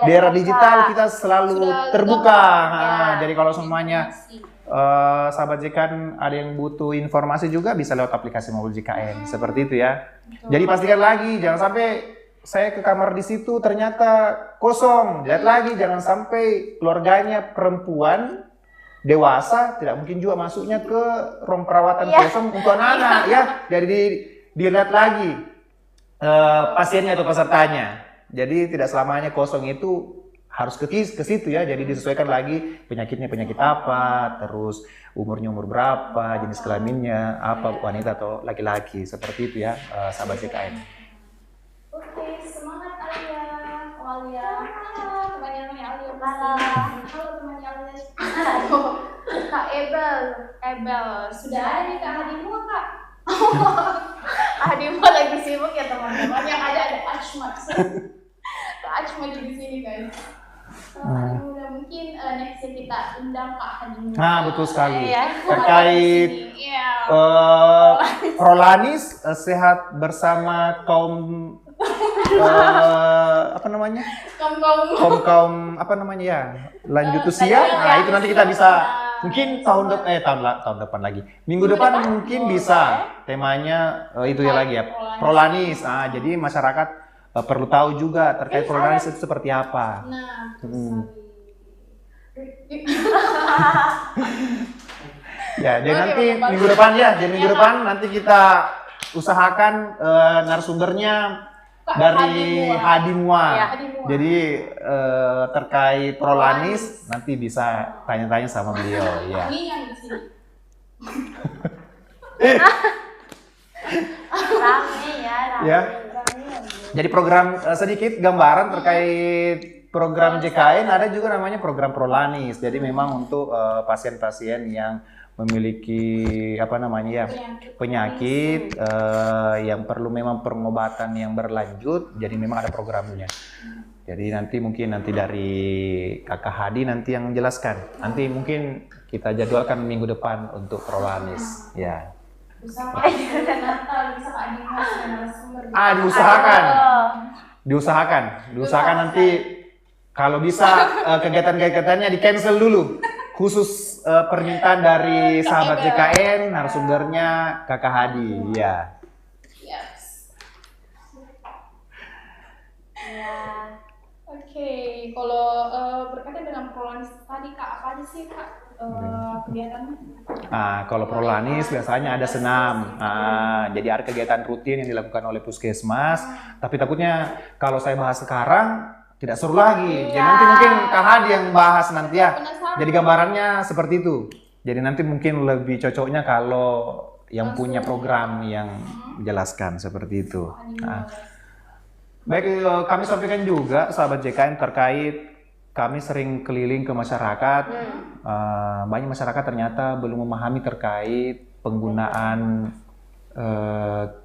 di era digital kita selalu terbuka. Jadi kalau semuanya sahabat JKN ada yang butuh informasi juga bisa lewat aplikasi mobil JKN. Seperti itu ya. Jadi pastikan lagi, jangan sampai saya ke kamar di situ ternyata kosong. Lihat lagi, jangan sampai keluarganya perempuan dewasa tidak mungkin juga masuknya ke ruang perawatan kosong untuk anak-anak ya. Jadi dilihat lagi pasiennya atau pesertanya. Jadi tidak selamanya kosong itu harus ke situ ya. Jadi disesuaikan lagi penyakitnya penyakit apa, terus umurnya umur berapa, jenis kelaminnya apa, wanita atau laki-laki. Seperti itu ya sahabat JKN. Oke, semangat Alia. Alia. Temannya Alia. Halo temannya Alia. Kak Ebel. Sudah ada nih Kak Hadimu Kak? Hadimu lagi sibuk ya teman-teman. Yang ada Ashmat. Kak Ashmat di sini guys. Udah mungkin next kita undang Kak Hadimu. Betul sekali. Terkait Prolanis sehat bersama kaum kaum lanjut usia. Itu nanti kita bisa mungkin tahun depan lagi, minggu depan mungkin bisa temanya itu ya lagi ya Prolanis. Jadi masyarakat perlu tahu juga terkait Prolanis itu seperti apa. Ya, jadi nanti minggu depan nanti kita usahakan narasumbernya dari Hadimwa. Jadi terkait Prolanis nanti bisa tanya-tanya sama beliau ya. Ini yang di sini. Ya. Jadi program sedikit gambaran terkait program JKN, ada juga namanya program Prolanis. Jadi memang untuk pasien-pasien yang memiliki penyakit yang perlu memang pengobatan yang berlanjut, jadi memang ada programnya. Jadi nanti dari Kakak Hadi nanti yang menjelaskan. Nanti mungkin kita jadwalkan minggu depan untuk Prolanis. Ya. Diusahakan nanti kalau bisa kegiatan-kegiatannya di cancel dulu. Khusus permintaan dari sahabat JKN, narasumbernya Kakak Hadi, ya. Oke, kalau berkaitan dengan Prolanis tadi Kak, apa aja sih Kak kegiatannya? Kalau Prolanis biasanya ada senam. Jadi ada kegiatan rutin yang dilakukan oleh puskesmas. Tapi takutnya kalau saya bahas sekarang tidak seru lagi. Jadi nanti mungkin Kak Hadi yang bahas nanti ya. Jadi gambarannya seperti itu. Jadi nanti mungkin lebih cocoknya kalau yang punya program yang menjelaskan seperti itu. Baik, kami sampaikan juga sahabat JKN terkait kami sering keliling ke masyarakat. Banyak masyarakat ternyata belum memahami terkait penggunaan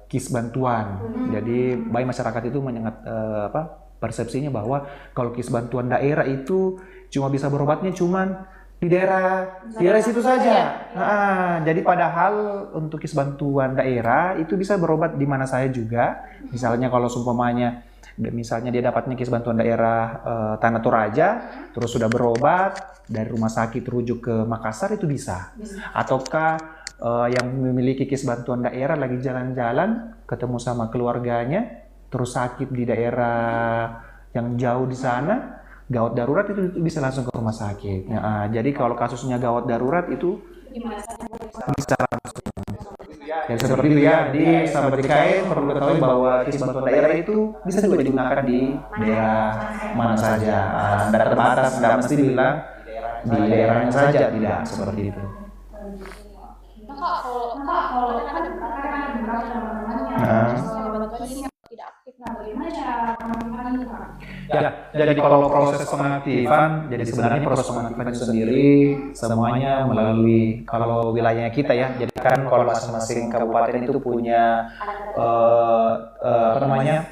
KIS bantuan. Jadi banyak masyarakat itu persepsinya bahwa kalau KIS bantuan daerah itu cuma bisa berobatnya cuman di daerah situ saja. Jadi padahal untuk KIS bantuan daerah itu bisa berobat di mana saja juga. Misalnya kalau misalnya dia dapatnya KIS bantuan daerah Tanah Toraja, terus sudah berobat dari rumah sakit rujuk ke Makassar itu bisa. Ataukah yang memiliki KIS bantuan daerah lagi jalan-jalan ketemu sama keluarganya, terus sakit di daerah yang jauh di sana, gawat darurat itu bisa langsung ke rumah sakit. Jadi kalau kasusnya gawat darurat itu bisa langsung. Dan seperti itu ya, di sahabat JKN perlu ketahui bahwa KIS bantuan daerah itu bisa juga digunakan di daerah mana saja. Tidak terbatas, tidak mesti dibilang di daerahnya saja, tidak seperti itu. Nah kalau ada beberapa teman-temannya bantuan ini tidak aktif, nah bagaimana cara pengaktifan itu Kak? Ya, jadi kalau proses pengaktifan, jadi sebenarnya proses pengaktifan itu sendiri semuanya melalui kalau wilayahnya kita ya. Jadi kan kalau masing-masing kabupaten itu punya apa namanya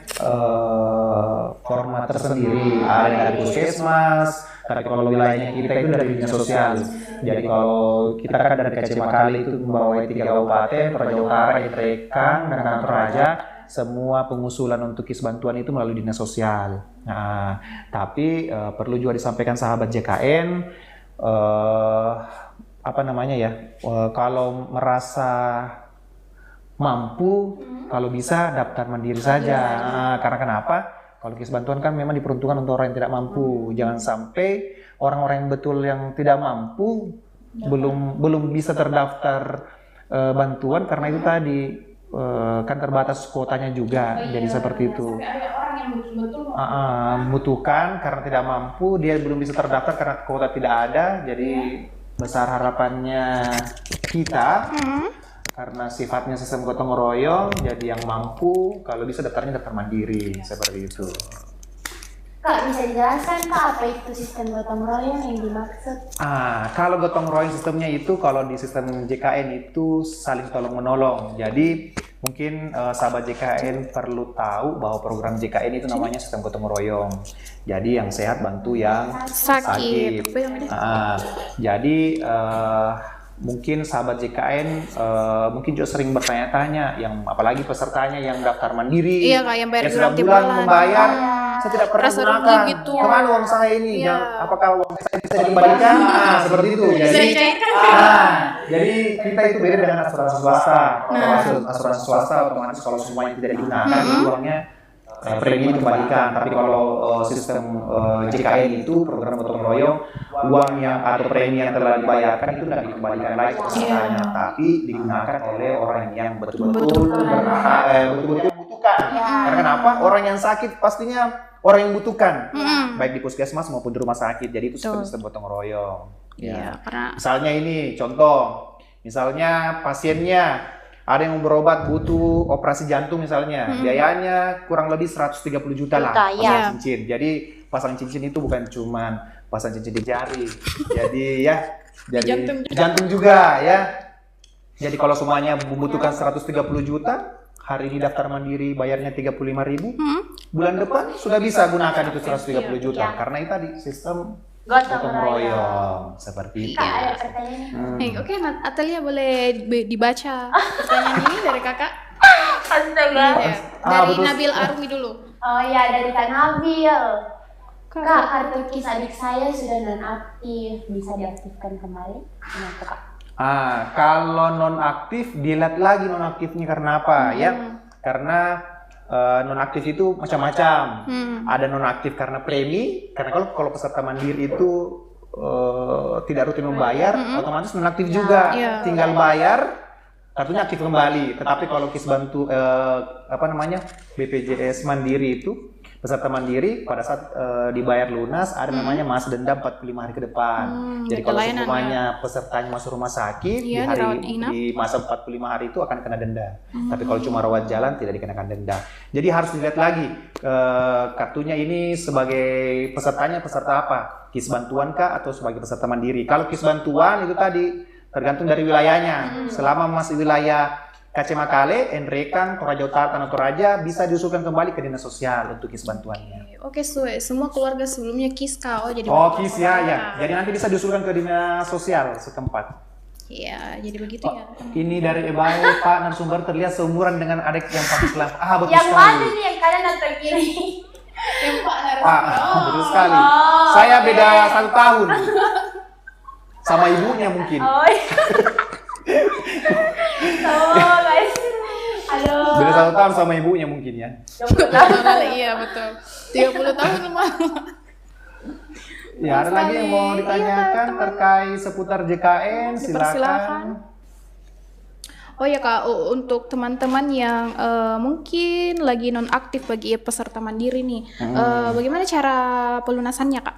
format tersendiri. Ada yang dari puskesmas, tapi kalau wilayahnya kita itu dari dinas sosial. Jadi kalau kita kan dari KC Makale itu membawahi 3 kabupaten, Toraja Utara, Entrekan, dan Toraja. Semua pengusulan untuk KIS bantuan itu melalui dinas sosial. Nah, tapi perlu juga disampaikan sahabat JKN, apa namanya ya, kalau merasa mampu, kalau bisa daftar mandiri saja. Karena kenapa? Kalau KIS bantuan kan memang diperuntukkan untuk orang yang tidak mampu. Jangan sampai orang-orang yang betul yang tidak mampu belum bisa terdaftar bantuan karena itu tadi. Kan terbatas kuotanya juga, jadi seperti itu. Ada orang yang betul-betul membutuhkan karena tidak mampu, dia belum bisa terdaftar karena kuota tidak ada. Jadi besar harapannya kita karena sifatnya sistem gotong royong, jadi yang mampu kalau bisa daftarnya daftar mandiri seperti itu. Kak, bisa dijelaskan Kak apa itu sistem gotong royong yang dimaksud? Kalau gotong royong sistemnya itu kalau di sistem JKN itu saling tolong menolong. Jadi mungkin sahabat JKN perlu tahu bahwa program JKN itu namanya sistem gotong royong. Jadi yang sehat bantu yang sakit. Jadi mungkin sahabat JKN mungkin juga sering bertanya-tanya, yang apalagi pesertanya yang daftar mandiri, Iya Kak, yang bayar sudah tiap bulan bulan. membayar, saya tidak pernah Rasa gunakan. rugi gitu. Kemana uang saya ini? Iya. Apakah uang saya bisa dikembalikan? Seperti itu. Jadi kita itu beda dengan asuransi swasta. Kalau asuransi swasta otomatis kalau semuanya tidak digunakan, uangnya premi dikembalikan. Tapi kalau sistem JKN itu program gotong royong, uang yang atau premi yang telah dibayarkan itu tidak dikembalikan lagi ke pesertanya, tapi digunakan oleh orang yang betul-betul membutuhkan. Karena kenapa? Orang yang sakit pastinya orang yang membutuhkan, baik di puskesmas maupun di rumah sakit. Jadi itu sistem gotong royong. Iya, karena Misalnya ini contoh, misalnya pasiennya ada yang berobat butuh operasi jantung misalnya, biayanya kurang lebih 130 juta lah pasang cincin. Jadi pasang cincin itu bukan cuman pasang cincin di jari, jadi jantung juga ya. Jadi kalau semuanya membutuhkan 130 juta, hari ini daftar mandiri bayarnya 35.000, bulan depan sudah bisa gunakan itu 130 juta karena itu tadi sistem gotong royong seperti itu. Kak, ada pertanyaan. Oke, Atalia boleh dibaca pertanyaan ini dari kakak? Astaga. Iya, dari betul. Nabil Arumi dulu. Oh ya, dari Kak Nabil. Kak, kartu KIS adik saya sudah non-aktif, bisa diaktifkan kembali? Kenapa Kak? Kalau non-aktif, dilihat lagi non-aktifnya karena apa ya? Karena non-aktif itu macam-macam. Ada non-aktif karena premi, karena kalau peserta mandiri itu tidak rutin membayar, otomatis non-aktif juga. Tinggal bayar, kartunya aktif kembali. Tetapi kalau KIS bantu BPJS mandiri itu peserta mandiri pada saat dibayar lunas ada namanya masa denda 45 hari ke depan. Jadi kalau semuanya pesertanya masuk rumah sakit di masa 45 hari itu akan kena denda. Tapi kalau cuma rawat jalan tidak dikenakan denda. Jadi harus dilihat lagi kartunya ini sebagai pesertanya peserta apa? KIS bantuan kah atau sebagai peserta mandiri? Kalau KIS bantuan itu tadi tergantung dari wilayahnya. Selama masih wilayah KC Makale, Entrekan, Toraja Utara, Tanah Toraja bisa diusulkan kembali ke dinas sosial untuk KIS bantuannya. Oke, semua keluarga sebelumnya KIS KO jadi KIS ya. Jadi nanti bisa diusulkan ke dinas sosial setempat. Iya, jadi begitu ya. Ini dari Ebae, Pak narasumber terlihat seumuran dengan adik yang pakai selang. Betul Yang sekali. mana nih, yang kanan atau kiri? Betul sekali. Saya beda 1 tahun. Sama ibunya mungkin. Guys. Halo. Beda 1 tahun sama ibunya mungkin ya. Iya, betul. 30 tahun rumah. Ya, ada lagi yang mau ditanyakan terkait seputar JKN, silakan. Oh ya Kak, untuk teman-teman yang mungkin lagi non aktif bagi peserta mandiri nih, bagaimana cara pelunasannya Kak?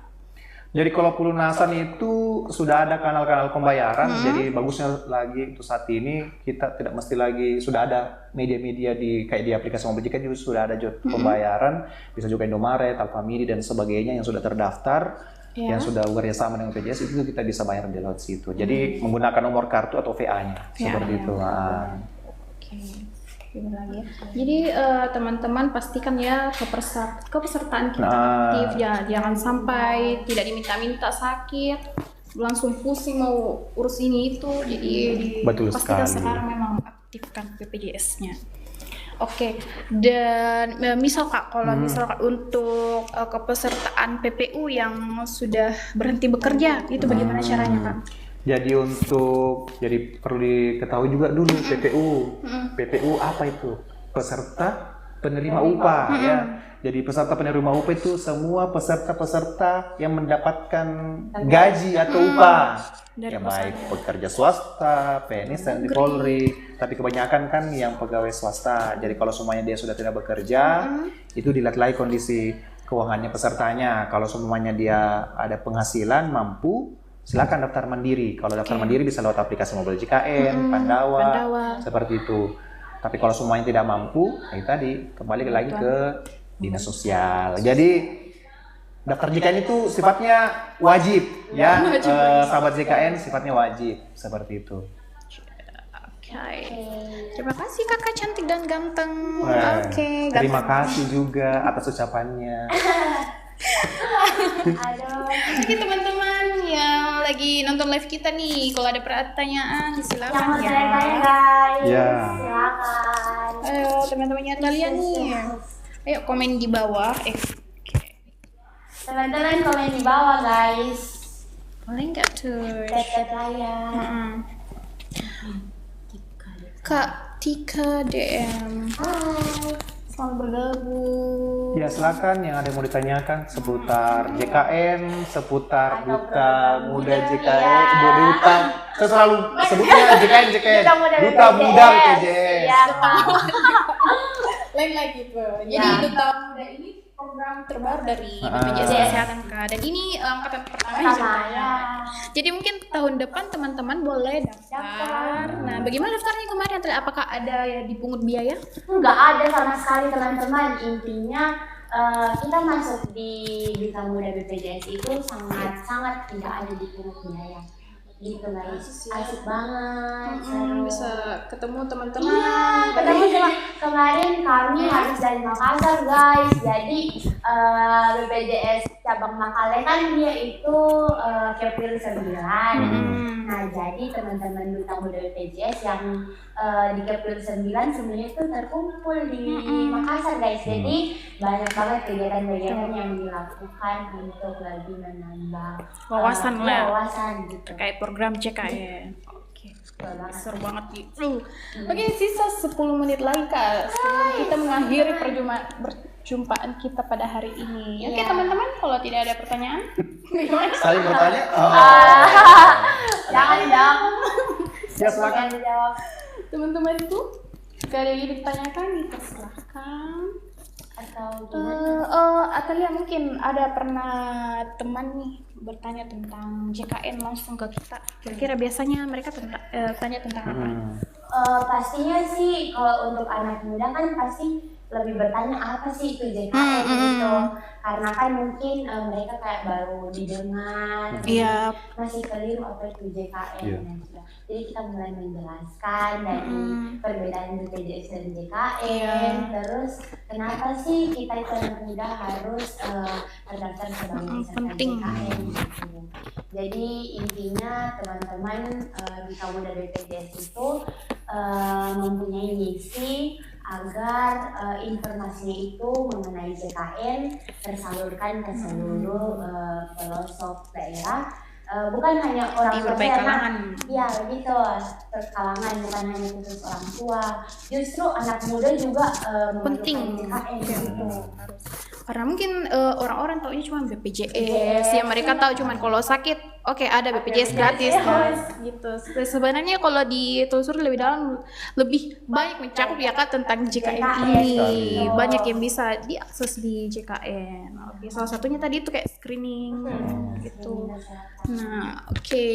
Jadi kalau pelunasan itu sudah ada kanal-kanal pembayaran, jadi bagusnya lagi untuk saat ini kita tidak mesti lagi, sudah ada media-media kayak di aplikasi Mobile JKN juga sudah ada pembayaran, bisa juga Indomaret, Alfamidi dan sebagainya yang sudah terdaftar, yang sudah bekerjasama dengan BPJS itu kita bisa bayar di lewat situ. Jadi menggunakan nomor kartu atau VA-nya seperti itu. Oke. Lagi. Jadi teman-teman pastikan ya kepesertaan kita aktif, jangan sampai tidak diminta-minta sakit, langsung pusing mau urus ini itu. Jadi pastikan sekarang memang aktifkan BPJS-nya. Oke, dan misal Kak, kalau misalkan untuk kepesertaan PPU yang sudah berhenti bekerja, itu bagaimana caranya Kak? Jadi perlu diketahui juga dulu PPU apa itu? Peserta penerima upah ya. Jadi peserta penerima upah itu semua peserta yang mendapatkan gaji atau upah. Ya baik pekerja swasta, PNS dan di Polri, tapi kebanyakan kan yang pegawai swasta. Jadi kalau semuanya dia sudah tidak bekerja, itu dilihat lagi kondisi keuangannya pesertanya. Kalau semuanya dia ada penghasilan mampu, silakan daftar mandiri. Kalau daftar mandiri bisa lewat aplikasi Mobile JKN, Pandawa, seperti itu. Tapi kalau semuanya tidak mampu, tadi kembali lagi ke dinas sosial. Jadi daftar JKN itu sifatnya wajib, ya. Sahabat JKN sifatnya wajib seperti itu. Oke. Terima kasih Kakak cantik dan ganteng. Terima kasih juga atas ucapannya. Oke teman-teman yang lagi nonton live kita nih, kalau ada pertanyaan silakan ya. Guys. Silakan. Ayo teman-temannya kalian nih. Ayo komen di bawah. Teman-teman komen di bawah guys. Boleh nggak tuh? Tag saya. Kak Tika DM. Hai. Selamat bergabung. Ya silakan yang ada yang mau ditanyakan seputar JKN, seputar Duta Muda JKN, Duta. Saya selalu sebutnya JKN, Duta Muda BPJS. Lain lagi tuh. Jadi Duta Muda ini program terbaru dari BPJS Kesehatan Kak. Dan ini angkatan pertama ya. Jadi mungkin tahun depan teman-teman boleh daftar. Nah, bagaimana daftarnya kemarin? Apakah ada ya dipungut biaya? Enggak ada sama sekali teman-teman. Intinya kita masuk di Duta Muda BPJS itu sangat tidak ada dipungut biaya. Gitu guys, asik banget, seru. Bisa ketemu teman-teman. Iya, ketemu sama kemarin kami harus dari Makassar guys. Jadi BPJS cabang Makale kan dia itu Kepil 9. Nah jadi teman-teman Duta Muda BPJS yang di Kepil 9 sebenarnya itu terkumpul di Makassar guys. Jadi banyak banget kegiatan-kegiatan yang dilakukan untuk lebih menambah wawasan gitu terkait program JKN. Oke, seru banget gitu. Oke, sisa 10 menit lagi Kak sebelum kita mengakhiri perjumpaan kita pada hari ini. Oke teman-teman, kalau tidak ada pertanyaan, Saling bertanya? Jangan dong. Ya silakan. Teman-teman itu jika ada yang ditanyakan dipersilahkan. Atau gimana? Atalia mungkin ada pernah teman nih bertanya tentang JKN langsung ke kita. Kira-kira biasanya mereka tanya tentang apa? Pastinya sih kalau untuk anak muda kan pasti lebih bertanya apa sih itu JKN gitu. Karena kan mungkin mereka kayak baru didengar, masih keliru apa itu JKN dan juga. Jadi kita mulai menjelaskan dari perbedaan BPJS dan JKN, terus kenapa sih kita itu anak muda harus terdaftar sebagai peserta JKN gitu. Jadi intinya teman-teman Duta Muda BPJS itu mempunyai misi agar informasinya itu mengenai JKN tersalurkan ke seluruh pelosok daerah bukan hanya orang Di tua berbagai saya, kalangan. iya begitu, perkalangan bukan hanya khusus orang tua, justru anak muda juga Penting. memerlukan JKN gitu. Karena mungkin orang-orang taunya cuma BPJS, yang mereka tahu cuma kalau sakit, oke ada BPJS gratis kan, gitu. Sebenarnya kalau ditelusuri lebih dalam, lebih banyak mencakup ya Kak tentang JKN ini, banyak yang bisa diakses di JKN. Oke, salah satunya tadi itu kayak screening, gitu. Nah, oke.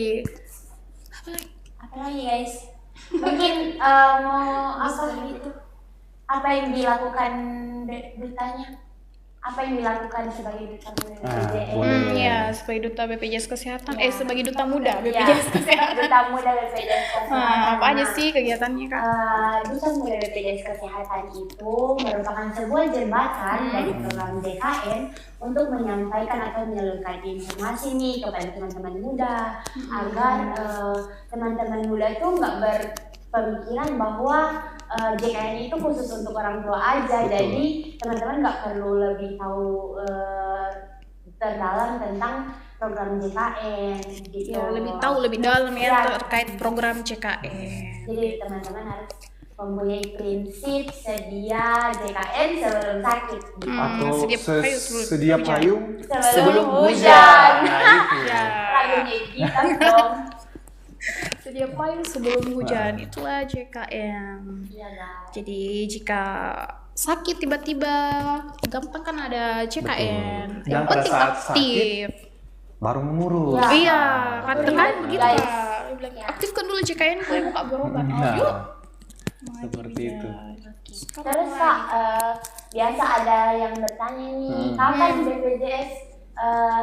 Apa lagi guys? Mungkin mau apa gitu? Apa yang dilakukan dutanya? Apa yang dilakukan sebagai duta BPJS? Ya, sebagai duta BPJS Kesehatan, sebagai duta muda BPJS Kesehatan. Duta muda BPJS Kesehatan. Apa aja sih kegiatannya Kak? Duta muda BPJS Kesehatan itu merupakan sebuah jembatan dari program JKN untuk menyampaikan atau menyalurkan informasi nih kepada teman-teman muda agar teman-teman muda itu nggak berpemikiran bahwa JKN itu khusus untuk orang tua aja. Betul. Jadi teman-teman nggak perlu lebih tahu terdalam tentang program JKN gitu. Ya, lebih tahu lebih dalam ya Ya. terkait program JKN. Jadi teman-teman harus mempunyai prinsip sedia JKN sebelum sakit. Atau sedia payung sebelum sedia hujan. payung Sebelum hujan. Nah, itu. Ya. Lagunya kita dong. Sedia payung sebelum hujan, itulah JKN. Iya guys. Jadi jika sakit tiba-tiba, gampang kan ada JKN. Betul. Yang Dan pada penting saat aktif. baru mengurus. Ya. Iya, kan Guys. begitu Kak. Dia bilang, aktifkan dulu JKN, boleh buka berobat. Oh, Nah, yuk. seperti itu. Terus Kak, biasa ada yang bertanya nih, kapan BPJS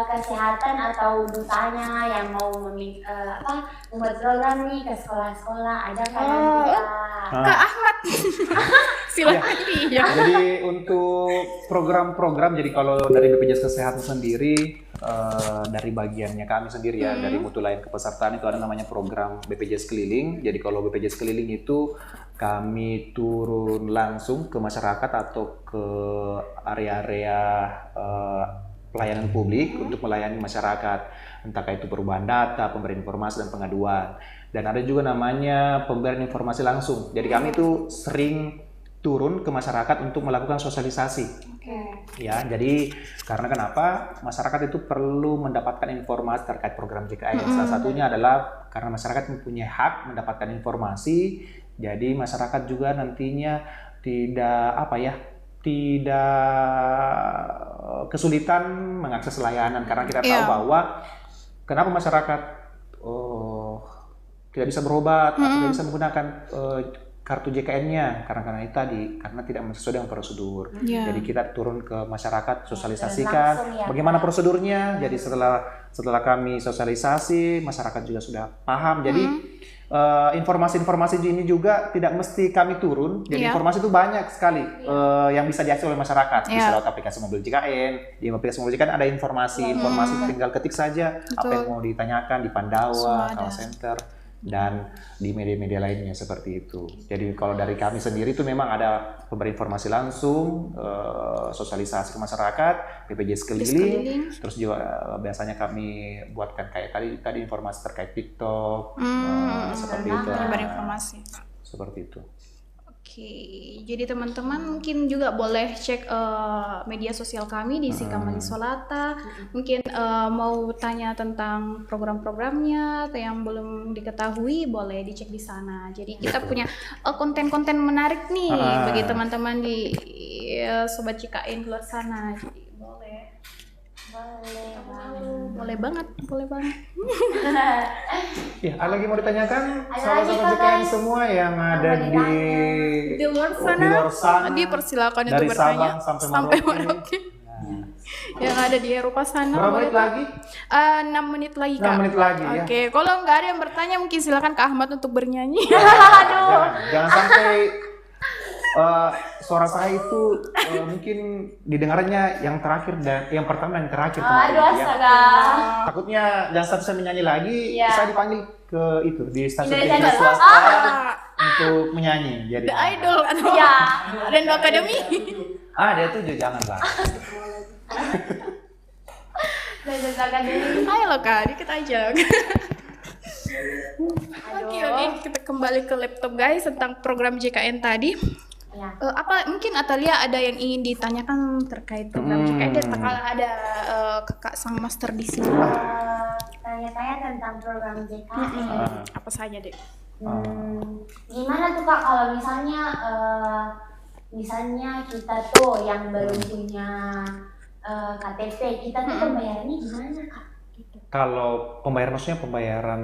kesehatan atau dutanya yang mau membuat program nih ke sekolah-sekolah, ada kan nanti Kak? Kak Ahmad. Silakan dia. Jadi untuk program-program, jadi kalau dari BPJS Kesehatan sendiri, dari bagiannya kami sendiri ya, dari mutu layanan kepesertaan itu ada namanya program BPJS Keliling. Jadi kalau BPJS Keliling itu kami turun langsung ke masyarakat atau ke area-area pelayanan publik untuk melayani masyarakat, entah itu perubahan data, pemberian informasi dan pengaduan. Dan ada juga namanya pemberian informasi langsung. Jadi kami itu sering turun ke masyarakat untuk melakukan sosialisasi. Ya, jadi karena kenapa masyarakat itu perlu mendapatkan informasi terkait program JKN. Salah satunya adalah karena masyarakat mempunyai hak mendapatkan informasi. Jadi masyarakat juga nantinya tidak kesulitan mengakses layanan, karena kita tahu bahwa kenapa masyarakat tidak bisa berobat atau tidak bisa menggunakan kartu JKN-nya karena itu tadi, karena tidak sesuai dengan prosedur. Jadi kita turun ke masyarakat, sosialisasikan bagaimana prosedurnya. Jadi setelah kami sosialisasi, masyarakat juga sudah paham. Jadi informasi-informasi ini juga tidak mesti kami turun. Jadi informasi itu banyak sekali yang bisa diakses oleh masyarakat. Bisa lewat aplikasi mobil JKN. Di aplikasi mobil JKN ada informasi tinggal ketik saja apa yang mau ditanyakan di Pandawa, call center, dan di media-media lainnya seperti itu. Jadi kalau dari kami sendiri itu memang ada pemberi informasi langsung, sosialisasi ke masyarakat, BPJS keliling, terus juga biasanya kami buatkan kayak tadi informasi terkait TikTok, seperti itu. Berinformasi. Seperti itu. Oke, jadi teman-teman mungkin juga boleh cek media sosial kami di Sikam Solata. Mungkin mau tanya tentang program-programnya atau yang belum diketahui, boleh dicek di sana. Jadi kita punya konten-konten menarik nih bagi teman-teman di Sobat JKN luar sana. Jadi boleh banget. Ya, ada lagi mau ditanyakan sahabat-sahabat JKN semua yang ada di luar sana, dipersilakan untuk dari bertanya Sabang sampai Merauke. Yang ada di Eropa sana. Berapa menit lagi? 6 menit lagi Kak. 6 menit lagi ya. Oke, kalau nggak ada yang bertanya mungkin silakan Kak Ahmad untuk bernyanyi. Jangan sampai suara saya itu mungkin didengarnya yang terakhir dan yang pertama dan yang terakhir kemarin, Aduh, astaga. Takutnya jangan sampai saya menyanyi lagi, saya dipanggil ke itu di stasiun TV Indonesia swasta untuk menyanyi. Jadi The Idol atau Rendo Academy. dia tuh jangan lah. Silakan dulu. Ayo loh Kak, dikit aja. Oke, kita kembali ke laptop guys tentang program JKN tadi. Ya. Apa mungkin Atalia ada yang ingin ditanyakan terkait program JKN? Kalau ada kakak sang master di sini. Tanya-tanya tentang program JKN. Apa saja deh? Gimana tuh Kak kalau misalnya kita tuh yang belum punya KTP, kita tuh pembayarannya gimana Kak? Gitu. Kalau pembayaran maksudnya pembayaran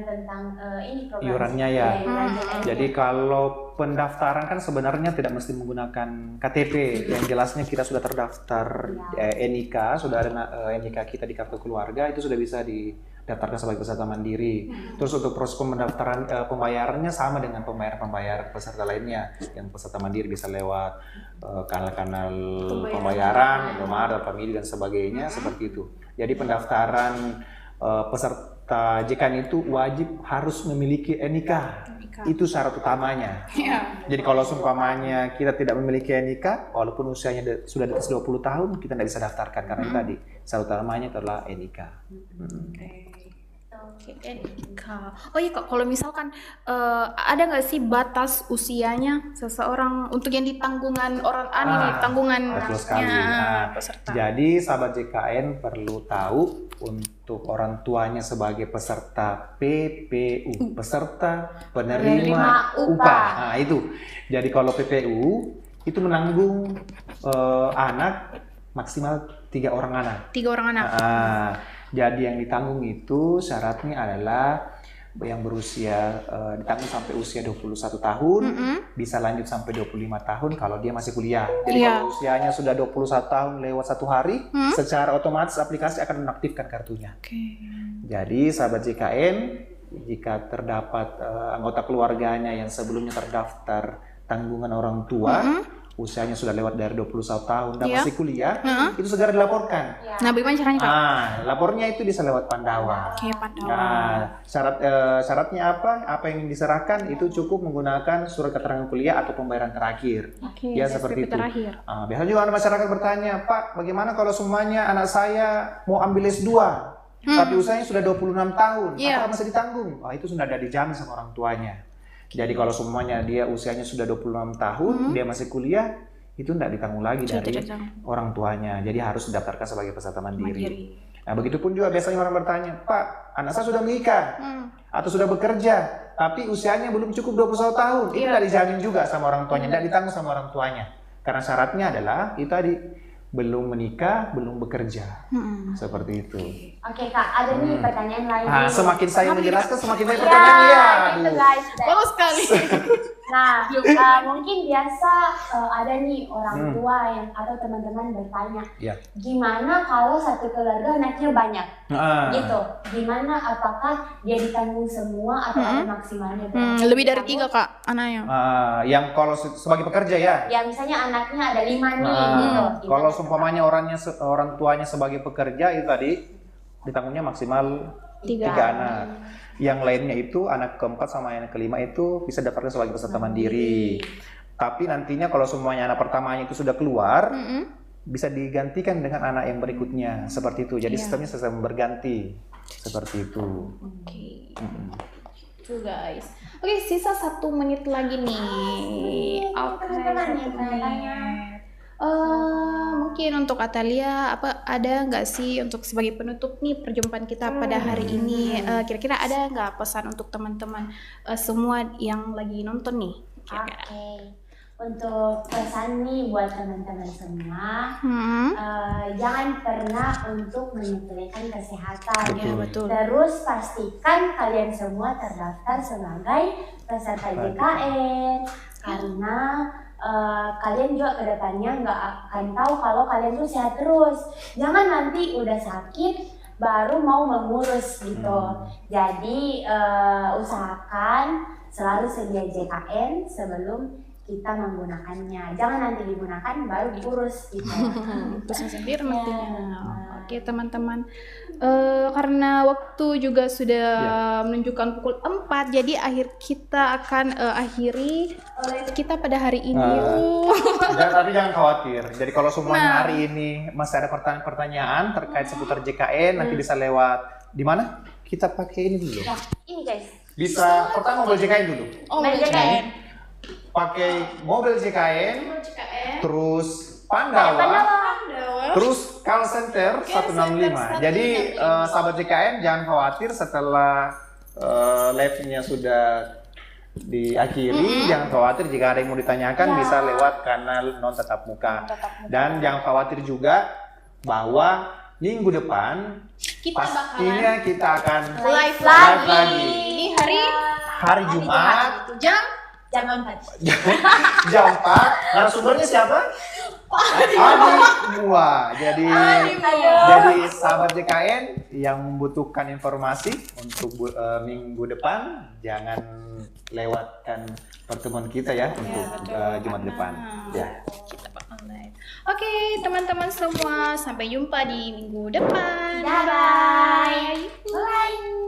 Tentang ini program iurannya ya. iuran JKN. Jadi kalau pendaftaran kan sebenarnya tidak mesti menggunakan KTP. Yang jelasnya kita sudah terdaftar NIK, sudah ada NIK kita di kartu keluarga, itu sudah bisa didaftarkan sebagai peserta mandiri. Terus untuk proses pendaftaran pembayarannya sama dengan pembayaran peserta lainnya. Yang peserta mandiri bisa lewat kanal-kanal pembayaran, Indomaret, Famili dan sebagainya seperti itu. Jadi pendaftaran peserta JKN itu wajib harus memiliki NIK. Itu syarat utamanya. Jadi kalau seumpamanya kita tidak memiliki NIK, walaupun usianya sudah di atas 20 tahun, kita tidak bisa daftarkan karena itu tadi syarat utamanya adalah NIK. Oke, NIK. Oh iya Kak, kalau misalkan ada nggak sih batas usianya seseorang untuk yang di tanggungan orang tanggungannya betul sekali. peserta? Jadi sahabat JKN perlu tahu untuk orang tuanya sebagai peserta PPU, peserta penerima upah. Nah itu. Jadi kalau PPU itu menanggung anak maksimal 3 orang anak. 3 orang anak. Jadi yang ditanggung itu syaratnya adalah yang berusia ditanggung sampai usia 21 tahun, bisa lanjut sampai 25 tahun kalau dia masih kuliah. Jadi kalau usianya sudah 21 tahun lewat 1 hari, secara otomatis aplikasi akan menaktifkan kartunya. Jadi sahabat JKN, jika terdapat anggota keluarganya yang sebelumnya terdaftar tanggungan orang tua, usianya sudah lewat dari 21 tahun dan masih kuliah, itu segera dilaporkan. Nah, bagaimana caranya Kak? Lapornya itu bisa lewat Pandawa. Pandawa. Nah, syaratnya apa? Apa yang diserahkan itu cukup menggunakan surat keterangan kuliah atau pembayaran terakhir. Ya seperti itu. Biasanya juga ada masyarakat bertanya, Pak, bagaimana kalau semuanya anak saya mau ambil S2, tapi usianya sudah 26 tahun, apakah masih ditanggung? Itu sudah ada dijamin sama orang tuanya. Jadi kalau semuanya dia usianya sudah 26 tahun, dia masih kuliah, itu tidak ditanggung lagi dari orang tuanya. Jadi harus didaftarkan sebagai peserta mandiri. Nah, begitupun juga biasanya orang bertanya, Pak, anak saya sudah menikah atau sudah bekerja, tapi usianya belum cukup 21 tahun. Itu tidak dijamin juga sama orang tuanya, tidak ditanggung sama orang tuanya. Karena syaratnya adalah itu tadi, belum menikah, belum bekerja. Seperti itu. Oke Kak, ada nih pertanyaan lain. Semakin saya menjelaskan, semakin banyak pertanyaan ya. Itu guys. Bagus sekali. Nah, mungkin biasa ada nih orang tua yang atau teman-teman bertanya, gimana kalau satu keluarga anaknya banyak? Gitu. Gimana? Apakah dia ditanggung semua atau ada maksimalnya? Lebih dari 3 Kak anaknya. Yang kalau sebagai pekerja ya? Ya misalnya anaknya ada 5 nih. Gitu. Kalau seumpamanya orang tuanya sebagai pekerja itu tadi ditanggungnya maksimal 3 anak. Yang lainnya itu anak keempat sama anak kelima itu bisa daftarkan sebagai peserta mandiri. Tapi nantinya kalau semuanya anak pertamanya itu sudah keluar, bisa digantikan dengan anak yang berikutnya. Seperti itu. Jadi sistemnya sistem berganti. Seperti itu. Itu guys. Oke, sisa 1 menit lagi nih. Teman-teman yang tanya. Mungkin untuk Atalia, ada nggak sih untuk sebagai penutup nih perjumpaan kita pada hari ini? Kira-kira ada nggak pesan untuk teman-teman semua yang lagi nonton nih? Oke. Untuk pesan nih buat teman-teman semua, jangan pernah untuk menyepelekan kesehatan. Betul. Terus pastikan kalian semua terdaftar sebagai peserta JKN karena kalian juga kedepannya nggak akan tahu kalau kalian tuh sehat terus. Jangan nanti udah sakit baru mau mengurus gitu. Jadi usahakan selalu sedia JKN sebelum kita menggunakannya. Jangan nanti digunakan baru diurus gitu. Pusing sendiri nantinya. Oke teman-teman, karena waktu juga sudah menunjukkan pukul 4, jadi kita akan akhiri kita pada hari ini. Tapi jangan khawatir. Jadi kalau semuanya hari ini masih ada pertanyaan-pertanyaan terkait seputar JKN, nanti bisa lewat di mana? Kita pakai ini dulu. Nah, ini guys. Bisa pertama mobil JKN dulu. Mobil JKN. Pakai mobil JKN, terus Pandawa, terus call center 165. Jadi sahabat JKN jangan khawatir setelah live-nya sudah diakhiri, jangan khawatir jika ada yang mau ditanyakan bisa lewat kanal non tatap muka. Dan jangan khawatir juga bahwa minggu depan pastinya kita akan live lagi di hari Jumat jam 4. jam 4. Narasumbernya siapa? Adi Mua. Jadi sahabat JKN yang membutuhkan informasi untuk minggu depan, jangan lewatkan pertemuan kita ya untuk Jumat depan. Ya. Kita online. Oke, teman-teman semua, sampai jumpa di minggu depan. Bye. Bye.